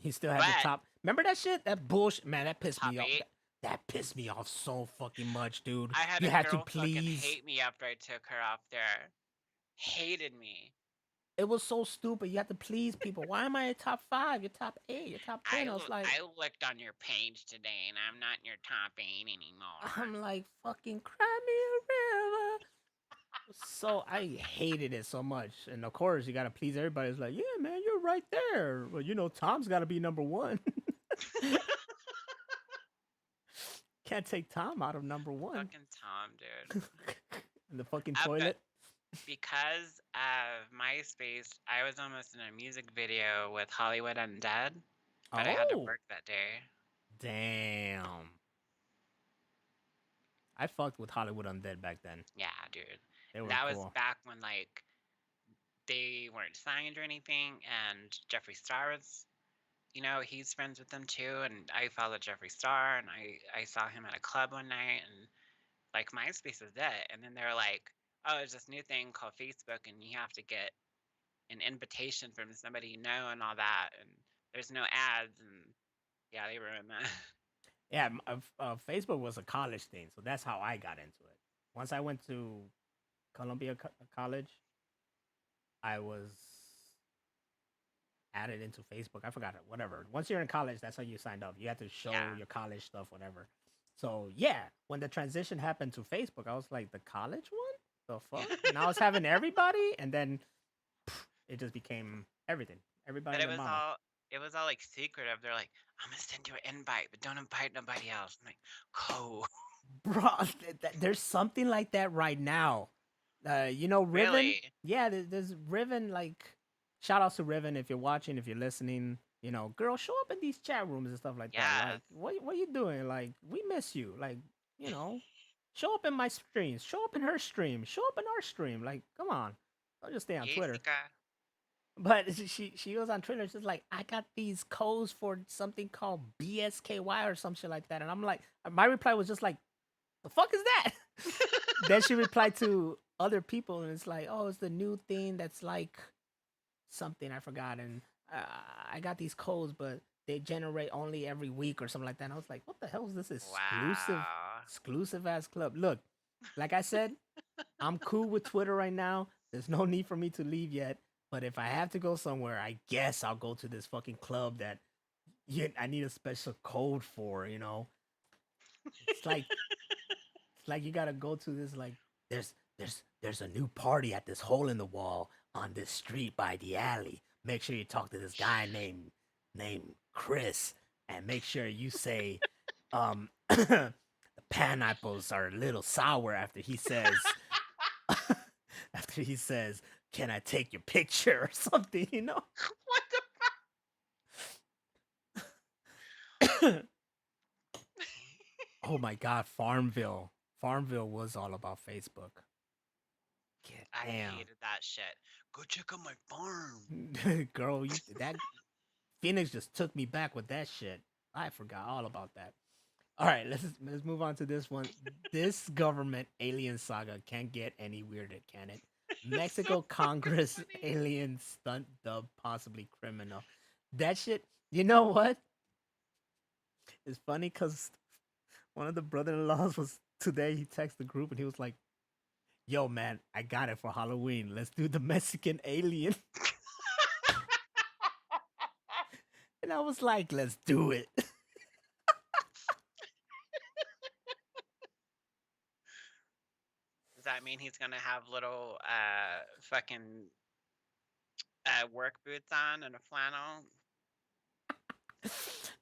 he still had the But top. Remember that shit? That bullshit, man. That pissed top me off. 8, That pissed me off so fucking much, dude. I had You a had to girl fucking please. hate me after I took her off there. Hated me. It was so stupid. You had to please people. Why am I in top 5? You're top 8. You're top 10. I was like, I looked on your page today, and I'm not in your top 8 anymore. I'm like, fucking cry me a river. So I hated it so much. And of course, you gotta please everybody. It's like, yeah, man, you're right there. Well, you know, Tom's gotta be number 1. Can't take Tom out of number 1. Fucking Tom, dude. In the fucking But toilet. because of MySpace, I was almost in a music video with Hollywood Undead, but I had to Oh, work that day. damn. I fucked with Hollywood Undead back then. Yeah, dude. They were That was cool. back when like they weren't signed or anything, and Jeffree Star was, he's friends with them too. And I followed Jeffree Star, and I saw him at a club one night, and like MySpace was it. And then they were like, oh, there's this new thing called Facebook, and you have to get an invitation from somebody you know and all that, and there's no ads, and yeah, they ruined that. Yeah, Facebook was a college thing, so that's how I got into it. Once I went to Columbia College, I was added into Facebook. I forgot it. Whatever. Once you're in college, that's how you signed up. You had to show Yeah. your college stuff, whatever. So yeah, when the transition happened to Facebook, I was like, the college one? The fuck? And I was having everybody, and then it just became everything. Everybody. But and their mama. it was all like secretive. They're like, I'm gonna send you an invite, but don't invite nobody else. I'm like, cool. Bro, there's something like that right now. You know, Riven. Really? Yeah, there's Riven. Like, shout outs to Riven if you're watching, if you're listening. You know, girl, show up in these chat rooms and stuff like that. Like, Yes. what you doing? Like, we miss you. Like, you know, show up in my streams. Show up in her stream. Show up in our stream. Like, come on. Don't just stay on Twitter. Jessica. But she goes on Twitter. She's like, I got these codes for something called BSKY or some shit like that. And I'm like, my reply was just like, the fuck is that? Then she replied to other people, and it's like, oh, it's the new thing that's like something I forgot, and I got these codes, but they generate only every week or something like that. And I was like, what the hell is this exclusive ass club? Look, like I said, I'm cool with Twitter right now. There's no need for me to leave yet. But if I have to go somewhere, I guess I'll go to this fucking club that I need a special code for, you know? It's like you gotta go to this, like, there's a new party at this hole in the wall on this street by the alley. Make sure you talk to this guy named Chris, and make sure you say the pineapples are a little sour after he says can I take your picture or something, you know? What the Oh my god, Farmville was all about Facebook. I Damn. hated that shit. Go check out my farm. Girl, that Phoenix just took me back with that shit. I forgot all about that. All right, let's move on to this one. This government alien saga can't get any weirder, can it? Mexico Congress alien stunt dub possibly criminal. That shit. You know what? It's funny because one of the brother-in-laws was today. He texted the group and he was like, "Yo, man, I got it for Halloween. Let's do the Mexican alien." And I was like, "Let's do it." Does that mean he's gonna have little fucking work boots on and a flannel?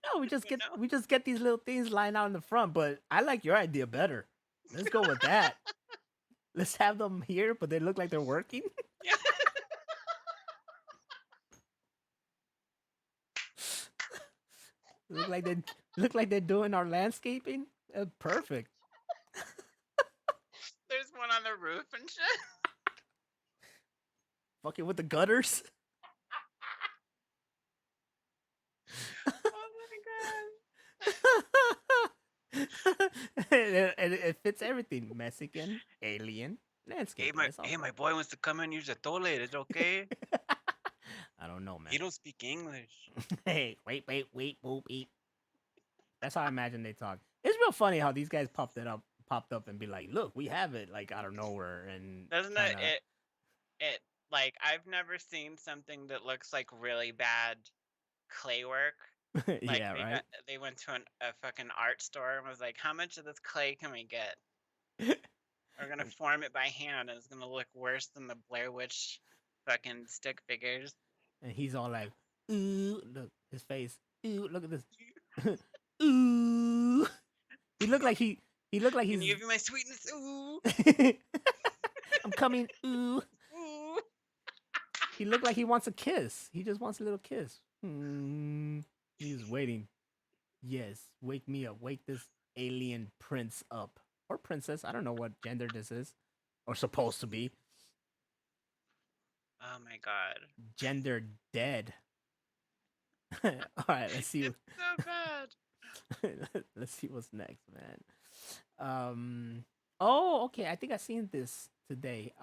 No, we just You get know? we just get these little things lying out in the front. But I like your idea better. Let's go with that. Let's have them here, but they look like they're working. Yeah. look like they're doing our landscaping. Perfect. There's one on the roof and shit. Fucking with the gutters. Oh my god. It fits everything. Mexican, alien, landscape. Hey, my boy wants to come and use the toilet. Is it okay? I don't know, man. You don't speak English. Hey, wait, boop, eat. That's how I imagine they talk. It's real funny how these guys popped up and be like, "Look, we have it," like out of nowhere, and Doesn't it like I've never seen something that looks like really bad clay work. Like yeah, right. They went to a fucking art store and was like, "How much of this clay can we get? We're gonna form it by hand, and it's gonna look worse than the Blair Witch fucking stick figures." And he's all like, "Ooh, look, his face. Ooh, look at this. Ooh." He looked like he's. Can you give me my sweetness? Ooh, I'm coming. Ooh. ooh. He looked like he wants a kiss. He just wants a little kiss. He's waiting. Yes, wake me up. Wake this alien prince up. Or princess. I don't know what gender this is. Or supposed to be. Oh my god. Gender dead. Alright, let's see. It's so bad. Let's see what's next, man. Oh, okay. I think I seen this today.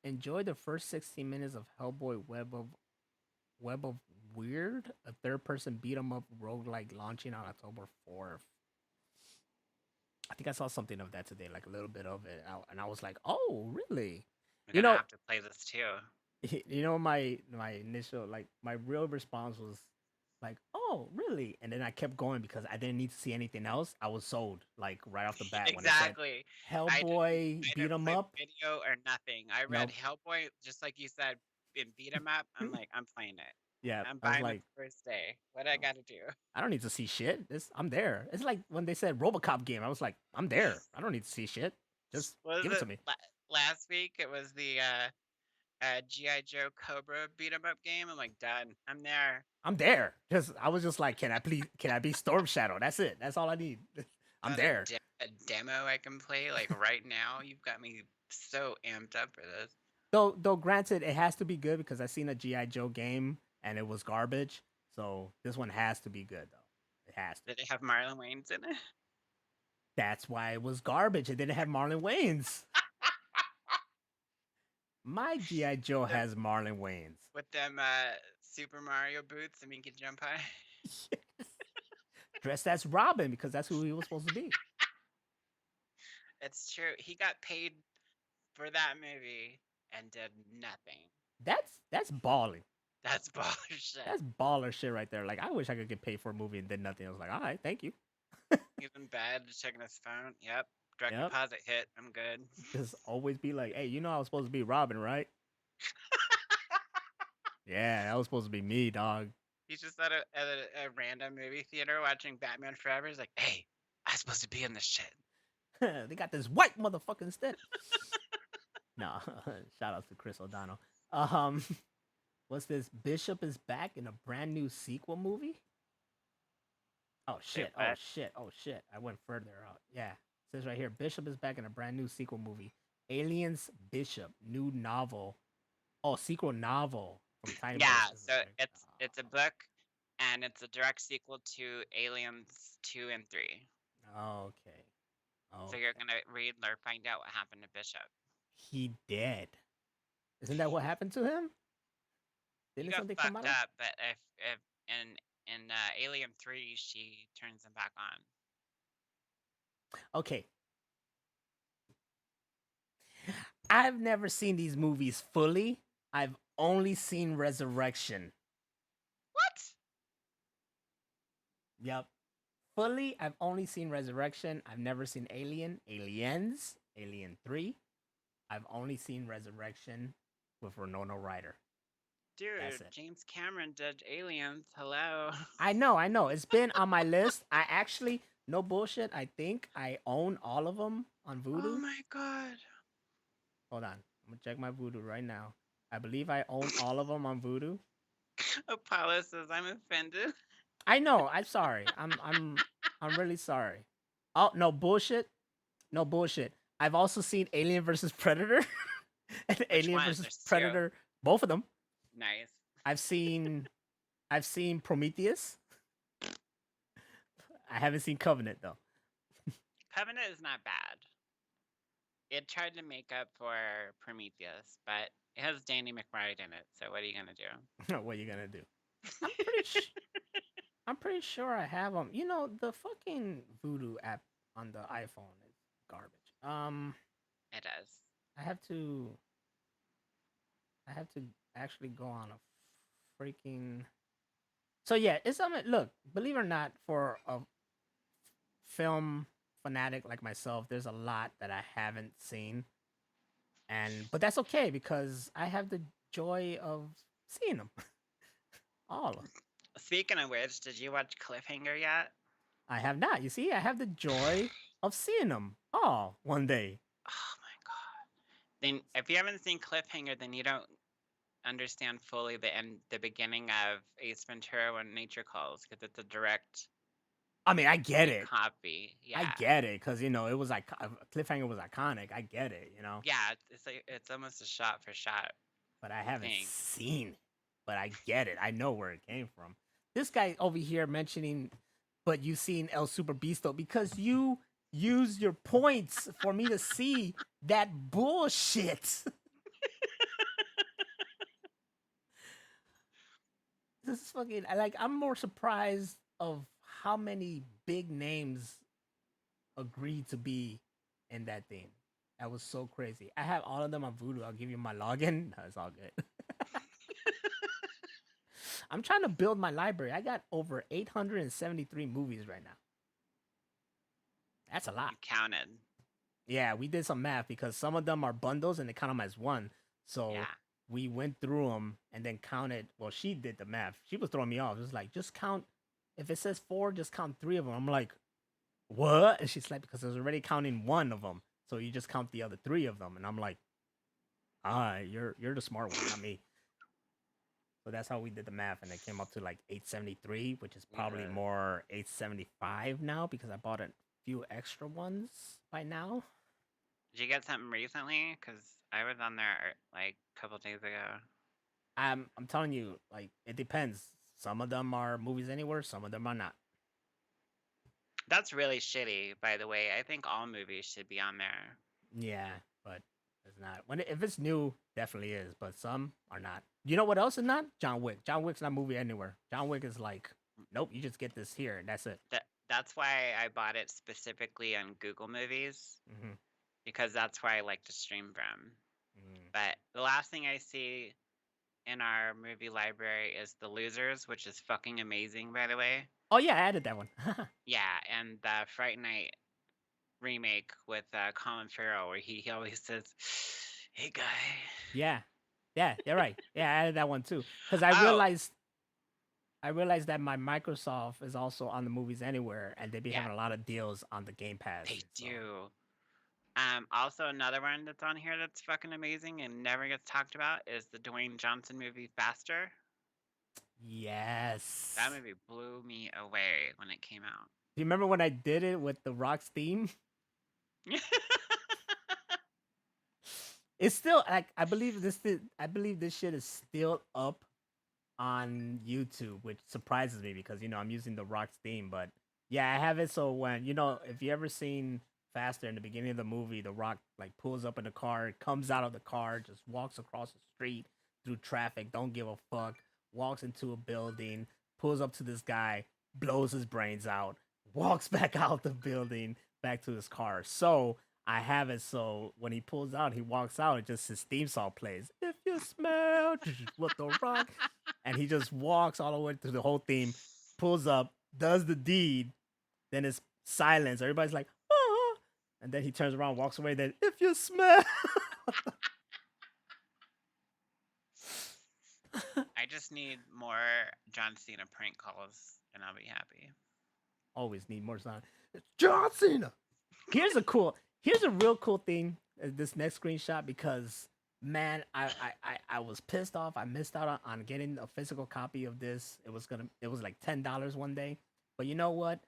Enjoy the first 16 minutes of Hellboy Web of Weird, a third-person beat 'em up roguelike launching on October 4th. I think I saw something of that today, like a little bit of it, and I was like, "Oh, really?" We're gonna have to play this too. You know, my initial, like, my real response was like, "Oh, really?" And then I kept going because I didn't need to see anything else. I was sold, like, right off the bat. Exactly. When it said Hellboy I beat 'em play up. video or nothing. I read Nope. Hellboy just like you said in beat 'em up. I'm like, I'm playing it. Yeah, I'm I was buying like, it the first day. What I gotta do? I don't need to see shit. I'm there. It's like when they said RoboCop game. I was like, I'm there. I don't need to see shit. Just give it to me. Last week it was the G.I. Joe Cobra beat 'em up game. I'm like, done. I'm there. I'm there. I was just like, can I be Storm Shadow? That's it. That's all I need. I'm there. A demo I can play like right now. You've got me so amped up for this. Though granted, it has to be good because I seen a G.I. Joe game and it was garbage. So this one has to be good though. It has to. Did it have Marlon Wayans in it? That's why it was garbage. It didn't have Marlon Wayans. My G.I. Joe has Marlon Wayans. With them Super Mario boots, I mean, can jump high. Yes. Dressed as Robin because that's who he was supposed to be. It's true. He got paid for that movie and did nothing. That's balling. That's baller shit. That's baller shit right there. Like, I wish I could get paid for a movie and did nothing. I was like, all right, thank you. He's in bed, just checking his phone. Yep. Direct deposit hit. I'm good. Just always be like, hey, you know I was supposed to be Robin, right? Yeah, that was supposed to be me, dog. He's just at a random movie theater watching Batman Forever. He's like, hey, I'm supposed to be in this shit. They got this white motherfucker instead. No, shout out to Chris O'Donnell. What's this? Bishop is back in a brand new sequel movie? Oh shit, oh shit, oh shit. I went further out. Yeah. It says right here, Bishop is back in a brand new sequel movie. Aliens Bishop, new novel. Oh, sequel novel from Time. Yeah, so it's a book and it's a direct sequel to Aliens 2 and 3. Okay. So you're gonna read or find out what happened to Bishop. He dead. Isn't that what happened to him? Didn't something come out? Up, but in Alien 3, she turns him back on. Okay. I've never seen these movies fully. I've only seen Resurrection. What? Yep. Fully, I've only seen Resurrection. I've never seen Aliens, Alien 3. I've only seen Resurrection with Winona Ryder. That's Dude, it. James Cameron did Aliens. Hello. I know. It's been on my list. I actually, no bullshit, I think I own all of them on Vudu. Oh my god. Hold on. I'm gonna check my Vudu right now. I believe I own all of them on Vudu. Apollo says I'm offended. I know. I'm sorry. I'm really sorry. Oh, no bullshit. No bullshit. I've also seen Alien versus Predator and Alien one? versus There's two. Predator. Both of them. Nice. I've seen Prometheus. I haven't seen Covenant though. Covenant is not bad. It tried to make up for Prometheus, but it has Danny McBride in it. So what are you gonna do? What are you gonna do? I'm pretty sure I have them. You know, the fucking Voodoo app on the iPhone is garbage. It does. I have to actually go on a freaking. So yeah, it's something. Look, believe it or not, for a film fanatic like myself, there's a lot that I haven't seen, but that's okay because I have the joy of seeing them, all of them. Speaking of which, did you watch Cliffhanger yet? I have not. You see, I have the joy of seeing them all one day. Oh my god. Then if you haven't seen Cliffhanger, then you don't understand fully the beginning of Ace Ventura: When Nature Calls, because it's a direct. I mean, I get it. Copy. Yeah. I get it because it was like Cliffhanger was iconic. I get it. Yeah, it's almost a shot for shot. But I haven't seen it. But I get it. I know where it came from. This guy over here mentioning, but you've seen El Super Beasto because you use your points for me to see that bullshit. This is fucking I'm more surprised of how many big names agreed to be in that thing. That was so crazy. I have all of them on Vudu. I'll give you my login. No, it's all good. I'm trying to build my library. I got over 873 movies right now. That's a lot. You counted. Yeah, we did some math because some of them are bundles and they count them as one. So we went through them and then counted. Well, she did the math. She was throwing me off. It was like, just count. If it says 4, just count 3 of them. I'm like, what? And she's like, because I was already counting 1 of them. So you just count the other 3 of them. And I'm like, you're the smart one, not me. So that's how we did the math, and it came up to like 873, which is probably more 875 now because I bought a few extra ones by now. Did you get something recently? Because I was on there like a couple days ago. I'm telling you, like, it depends. Some of them are Movies Anywhere, some of them are not. That's really shitty, by the way. I think all movies should be on there. Yeah, but it's not. If it's new, definitely is, but some are not. You know what else is not? John Wick. John Wick's not Movie Anywhere. John Wick is like, nope, you just get this here, and that's it. That's why I bought it specifically on Google Movies, because that's where I like to stream from. But the last thing I see in our movie library is The Losers, which is fucking amazing, by the way. Oh yeah, I added that one. Yeah, and the Fright Night remake with Colin Farrell, where he always says, "Hey guy." Yeah, you're right. Yeah, I added that one too because I realized that my Microsoft is also on the Movies Anywhere, and they be having a lot of deals on the Game Pass. They do. Also, another one that's on here that's fucking amazing and never gets talked about is the Dwayne Johnson movie Faster. Yes. That movie blew me away when it came out. Do you remember when I did it with the Rock's theme? It's still I believe this shit is still up on YouTube, which surprises me because I'm using the Rock's theme. But yeah, I have it so when if you ever seen Faster in the beginning of the movie, the Rock like pulls up in the car, comes out of the car, just walks across the street through traffic, don't give a fuck, walks into a building, pulls up to this guy, blows his brains out, walks back out the building, back to his car. So I have it so when he pulls out, he walks out, and just his theme song plays. If you smell what the rock, and he just walks all the way through the whole theme, pulls up, does the deed, then it's silence. Everybody's like, oh, and then he turns around, walks away. Then if you smell. I just need more John Cena prank calls, and I'll be happy. Always need more sound. It's John Cena. Here's a real cool thing. This next screenshot, because man, I was pissed off. I missed out on getting a physical copy of this. It was like $10 one day. But you know what?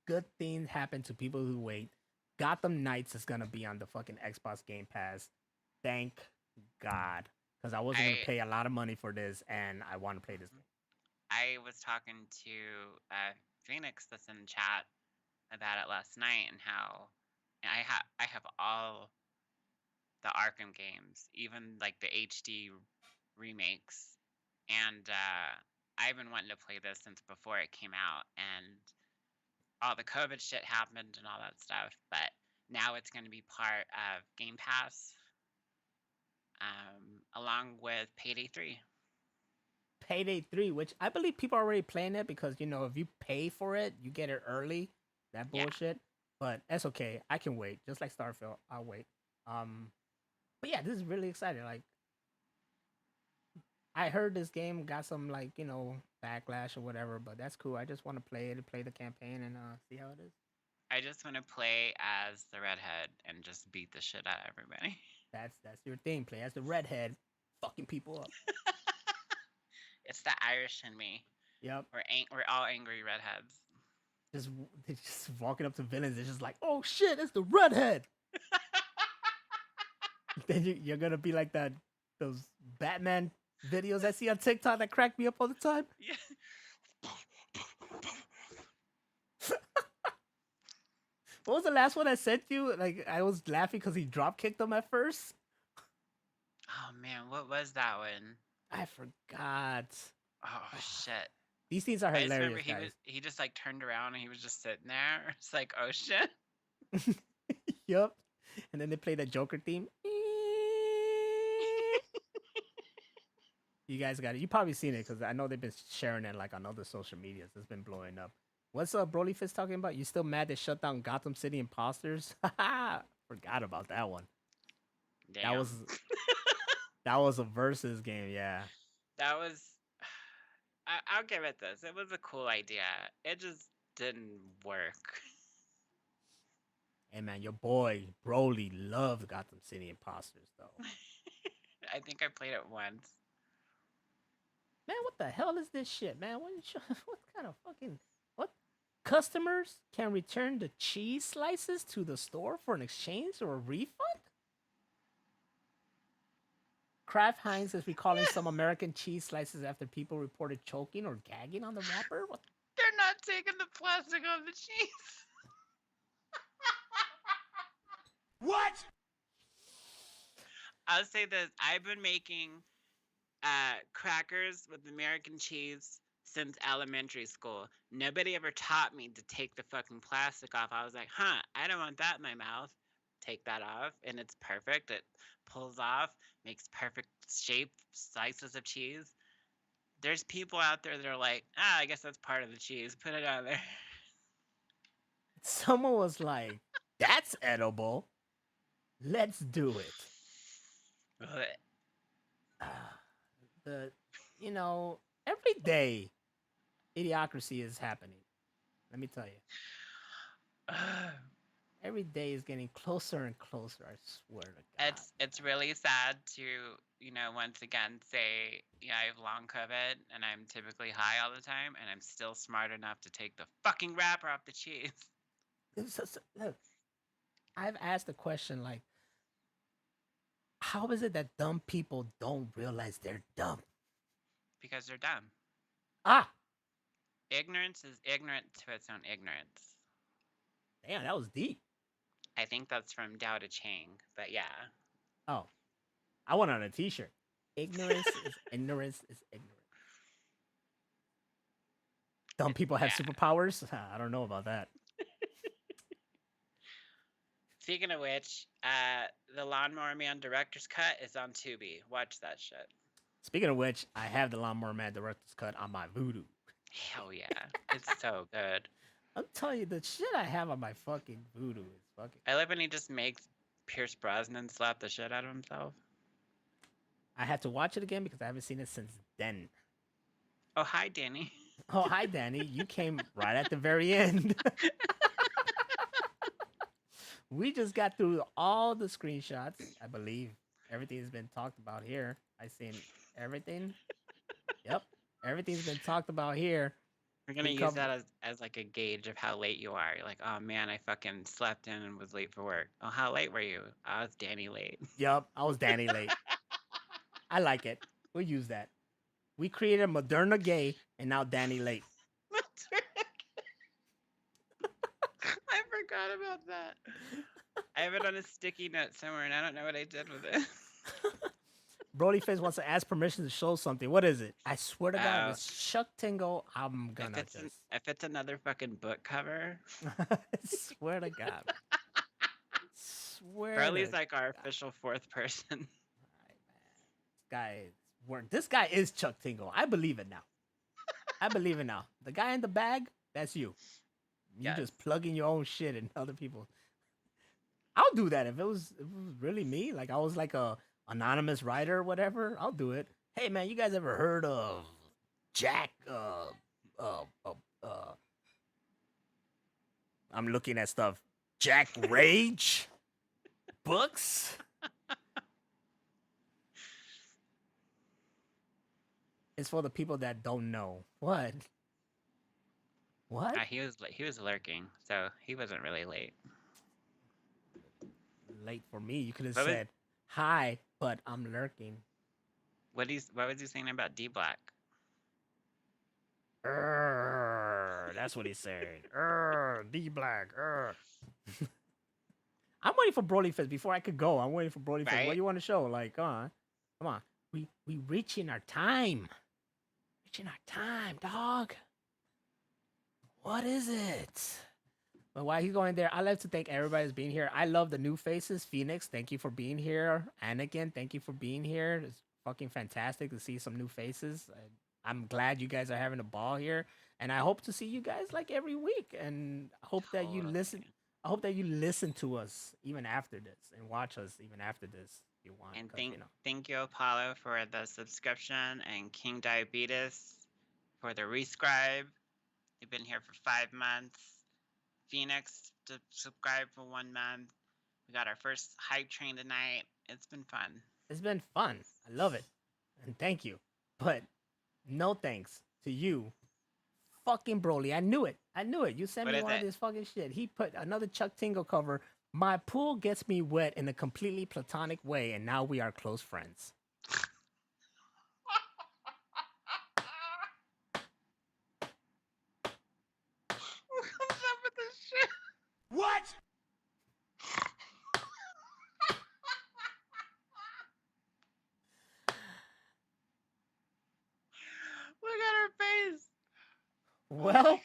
Good things happen to people who wait. Gotham Knights is gonna be on the fucking Xbox Game Pass. Thank God. Because I wasn't going to pay a lot of money for this, and I want to play this game. I was talking to Phoenix that's in chat about it last night, and how I have all the Arkham games, even like the HD remakes, and I've been wanting to play this since before it came out, and all the COVID shit happened and all that stuff, but now it's going to be part of Game Pass. Along with Payday 3. Payday 3, which I believe people are already playing it because, you know, if you pay for it, you get it early. That bullshit. Yeah. But that's okay. I can wait. Just like Starfield, I'll wait. But yeah, this is really exciting. Like, I heard this game got some, like, you know, backlash or whatever, but that's cool. I just want to play it, play the campaign, and see how it is. I just want to play as the redhead and just beat the shit out of everybody. That's your thing. Play as the redhead, fucking people up. It's the Irish in me. Yep. We're all angry redheads. Just walking up to villains. It's just like, oh shit, it's the redhead. Then you're gonna be like those Batman videos I see on TikTok that crack me up all the time. Yeah. What was the last one I sent you? Like, I was laughing because he drop kicked him at first. Oh man, what was that one? I forgot. Oh shit. These things are hilarious. I remember he just like turned around and he was just sitting there. It's like, oh shit. Yup. And then they play the Joker theme. You guys got it. You probably seen it because I know they've been sharing it like on other social medias. It's been blowing up. What's Broly Fist talking about? You still mad they shut down Gotham City Imposters? Forgot about that one. Damn. That was a versus game, yeah. That was. I'll give it this. It was a cool idea. It just didn't work. Hey man, your boy Broly loved Gotham City Imposters though. I think I played it once. Man, what the hell is this shit, man? What kind of fucking what? Customers can return the cheese slices to the store for an exchange or a refund? Kraft Heinz is recalling some American cheese slices after people reported choking or gagging on the wrapper. What? They're not taking the plastic off the cheese. What? I'll say this. I've been making crackers with American cheese since elementary school. Nobody ever taught me to take the fucking plastic off. I was like, I don't want that in my mouth. Take that off, and it's perfect. It pulls off, makes perfect shape slices of cheese. There's people out there that are like, I guess that's part of the cheese. Put it on there. Someone was like, that's edible. Let's do it. Every day, idiocracy is happening. Let me tell you. Every day is getting closer and closer, I swear to God. It's really sad to, once again say, I have long COVID and I'm typically high all the time and I'm still smart enough to take the fucking wrapper off the cheese. Look, I've asked the question like, how is it that dumb people don't realize they're dumb? Because they're dumb. Ignorance is ignorant to its own ignorance. Damn, that was deep. I think that's from Dao De Chang, but yeah. Oh, I want it on a t-shirt. Ignorance is ignorance is ignorant. Dumb people have Yeah. superpowers? I don't know about that. Speaking of which, the Lawnmower Man director's cut is on Tubi. Watch that shit. Speaking of which, I have the Lawnmower Man director's cut on my Voodoo. Hell yeah, it's so good. I'm telling you, the shit I have on my fucking Voodoo is fucking. I love when he just makes Pierce Brosnan slap the shit out of himself. I had to watch it again because I haven't seen it since then. Oh, hi, Danny. Oh, hi, Danny. You came right at the very end. We just got through all the screenshots. I believe everything has been talked about here. I seen everything. Yep, everything's been talked about here. We're gonna We use cover- that as like a gauge of how late you are. You're like, oh man, I fucking slept in and was late for work. Oh, how late were you? I was Danny late. Yep, I was Danny late. I like it. We'll use that. We created Moderna gay and now Danny late. I forgot about that. I have it on a sticky note somewhere, and I don't know what I did with it. Brolyface wants to ask permission to show something. What is it? I swear to God, Oh. if it's Chuck Tingle, I'm gonna If it's another fucking book cover, I swear to God. Swear Broly's to like our God. official fourth person. This guy is Chuck Tingle. I believe it now. I believe it now. The guy in the bag, that's you. You Yes. just plugging your own shit in other people. I'll do that if it was really me. Like I was like a anonymous writer or whatever. I'll do it. Hey man, you guys ever heard of Jack? I'm looking at stuff. Jack Rage books. It's for the people that don't know. What? What? He was lurking, so he wasn't really late. Late for me. You could have What was- said, "Hi, but I'm lurking." What was he saying about D Black? That's what he said. D Black. I'm waiting for Brolyface before I could go. I'm waiting for Brolyface. What Right? do you want to show? Like, come on. We reaching our time. Reaching our time, dog. What is it? But while he's going there, I'd like to thank everybody that's being here. I love the new faces. Phoenix, thank you for being here. Anakin, thank you for being here. It's fucking fantastic to see some new faces. I'm glad you guys are having a ball here, and I hope to see you guys like every week. And I hope that you listen. Totally. I hope that you listen to us even after this and watch us even after this if you want. And 'cause, you know. thank you, Apollo, for the subscription, and King Diabetes for the rescribe. You've been here for 5 months. Phoenix to subscribe for 1 month. We got our first hype train tonight. It's been fun. It's been fun. I love it. And thank you. But no thanks to you. Fucking Broly. I knew it. You sent What me is one of it? this fucking shit. He put another Chuck Tingle cover. My pool gets me wet in a completely platonic way, and now we are close friends. What comes up with this shit? What? Look at her face. Well,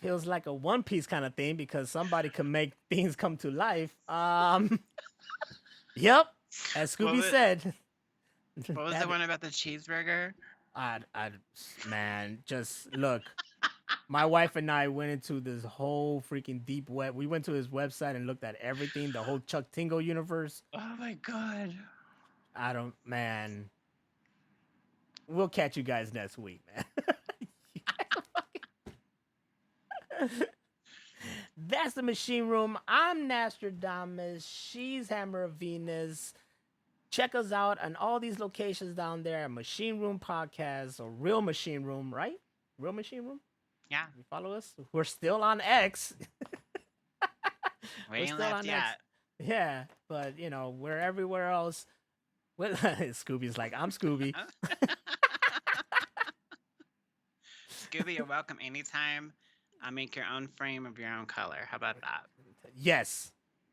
feels like a One Piece kind of thing because somebody can make things come to life. Yep, as What Scooby was- said. What was That- the one about the cheeseburger? Man, just look. My wife and I went into this whole freaking deep web. We went to his website and looked at everything, the whole Chuck Tingle universe. Oh my god. Man. We'll catch you guys next week, man. You guys are fucking- That's the Machine Room. I'm Naztradamix. She's HammerOfVenus. Check us out on all these locations down there. Machine Room Podcast or Real Machine Room, right? Real Machine Room? Yeah, You follow us? We're still on X. we We're ain't still left on yet. Yeah, but you know, we're everywhere else. Well, Scooby's like, I'm Scooby. Scooby, you're welcome anytime. I'll make your own frame of your own color. How about that? Yes,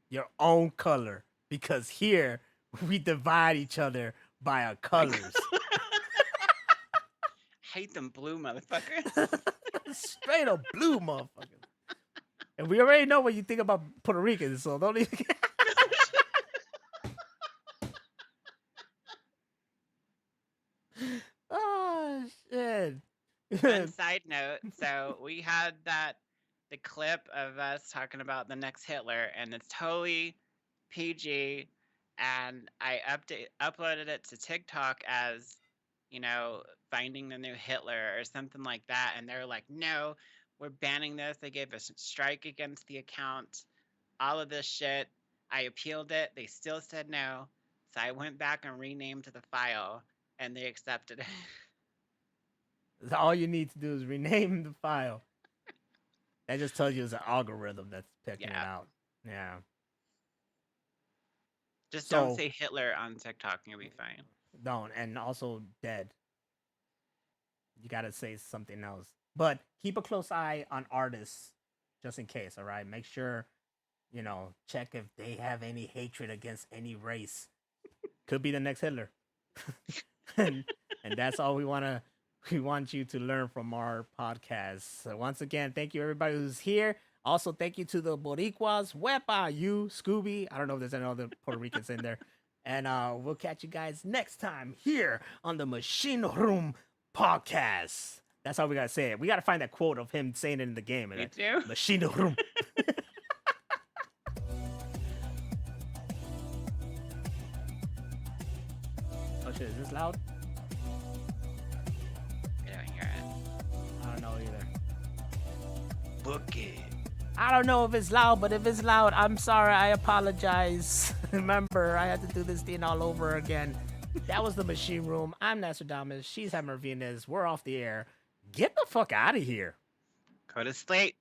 your own color. Because here we divide each other by our colors. hate them blue motherfuckers. Straight up blue motherfuckers. And we already know what you think about Puerto Ricans, so don't even. Oh shit. Fun side note, so we had the clip of us talking about the next Hitler, and it's totally PG, and I uploaded it to TikTok as, finding the new Hitler or something like that, and they're like, no, we're banning this. They gave us a strike against the account, all of this shit. I appealed it. They still said no, so I went back and renamed the file, and they accepted it. All you need to do is rename the file. That just tells you it's an algorithm that's picking it out. Yeah. Just don't say Hitler on TikTok and you'll be fine. Don't. And also dead. You got to say something else. But keep a close eye on artists just in case, all right? Make sure, check if they have any hatred against any race. Could be the next Hitler. and that's all we want you to learn from our podcast. So once again, thank you everybody who's here. Also, thank you to the Boricuas, Wepa, you, Scooby. I don't know if there's any other Puerto Ricans in there. And we'll catch you guys next time here on the Machine Room Podcast. That's how we gotta say it. We gotta find that quote of him saying it in the game. Me too. Machine Room. Oh shit, is this loud? I don't hear it. I don't know either. Book it. I don't know if it's loud, but if it's loud, I'm sorry. I apologize. Remember, I had to do this thing all over again. That was the Machine Room. I'm Naztradamix. She's HammerOfVenus. We're off the air. Get the fuck out of here. Go to sleep.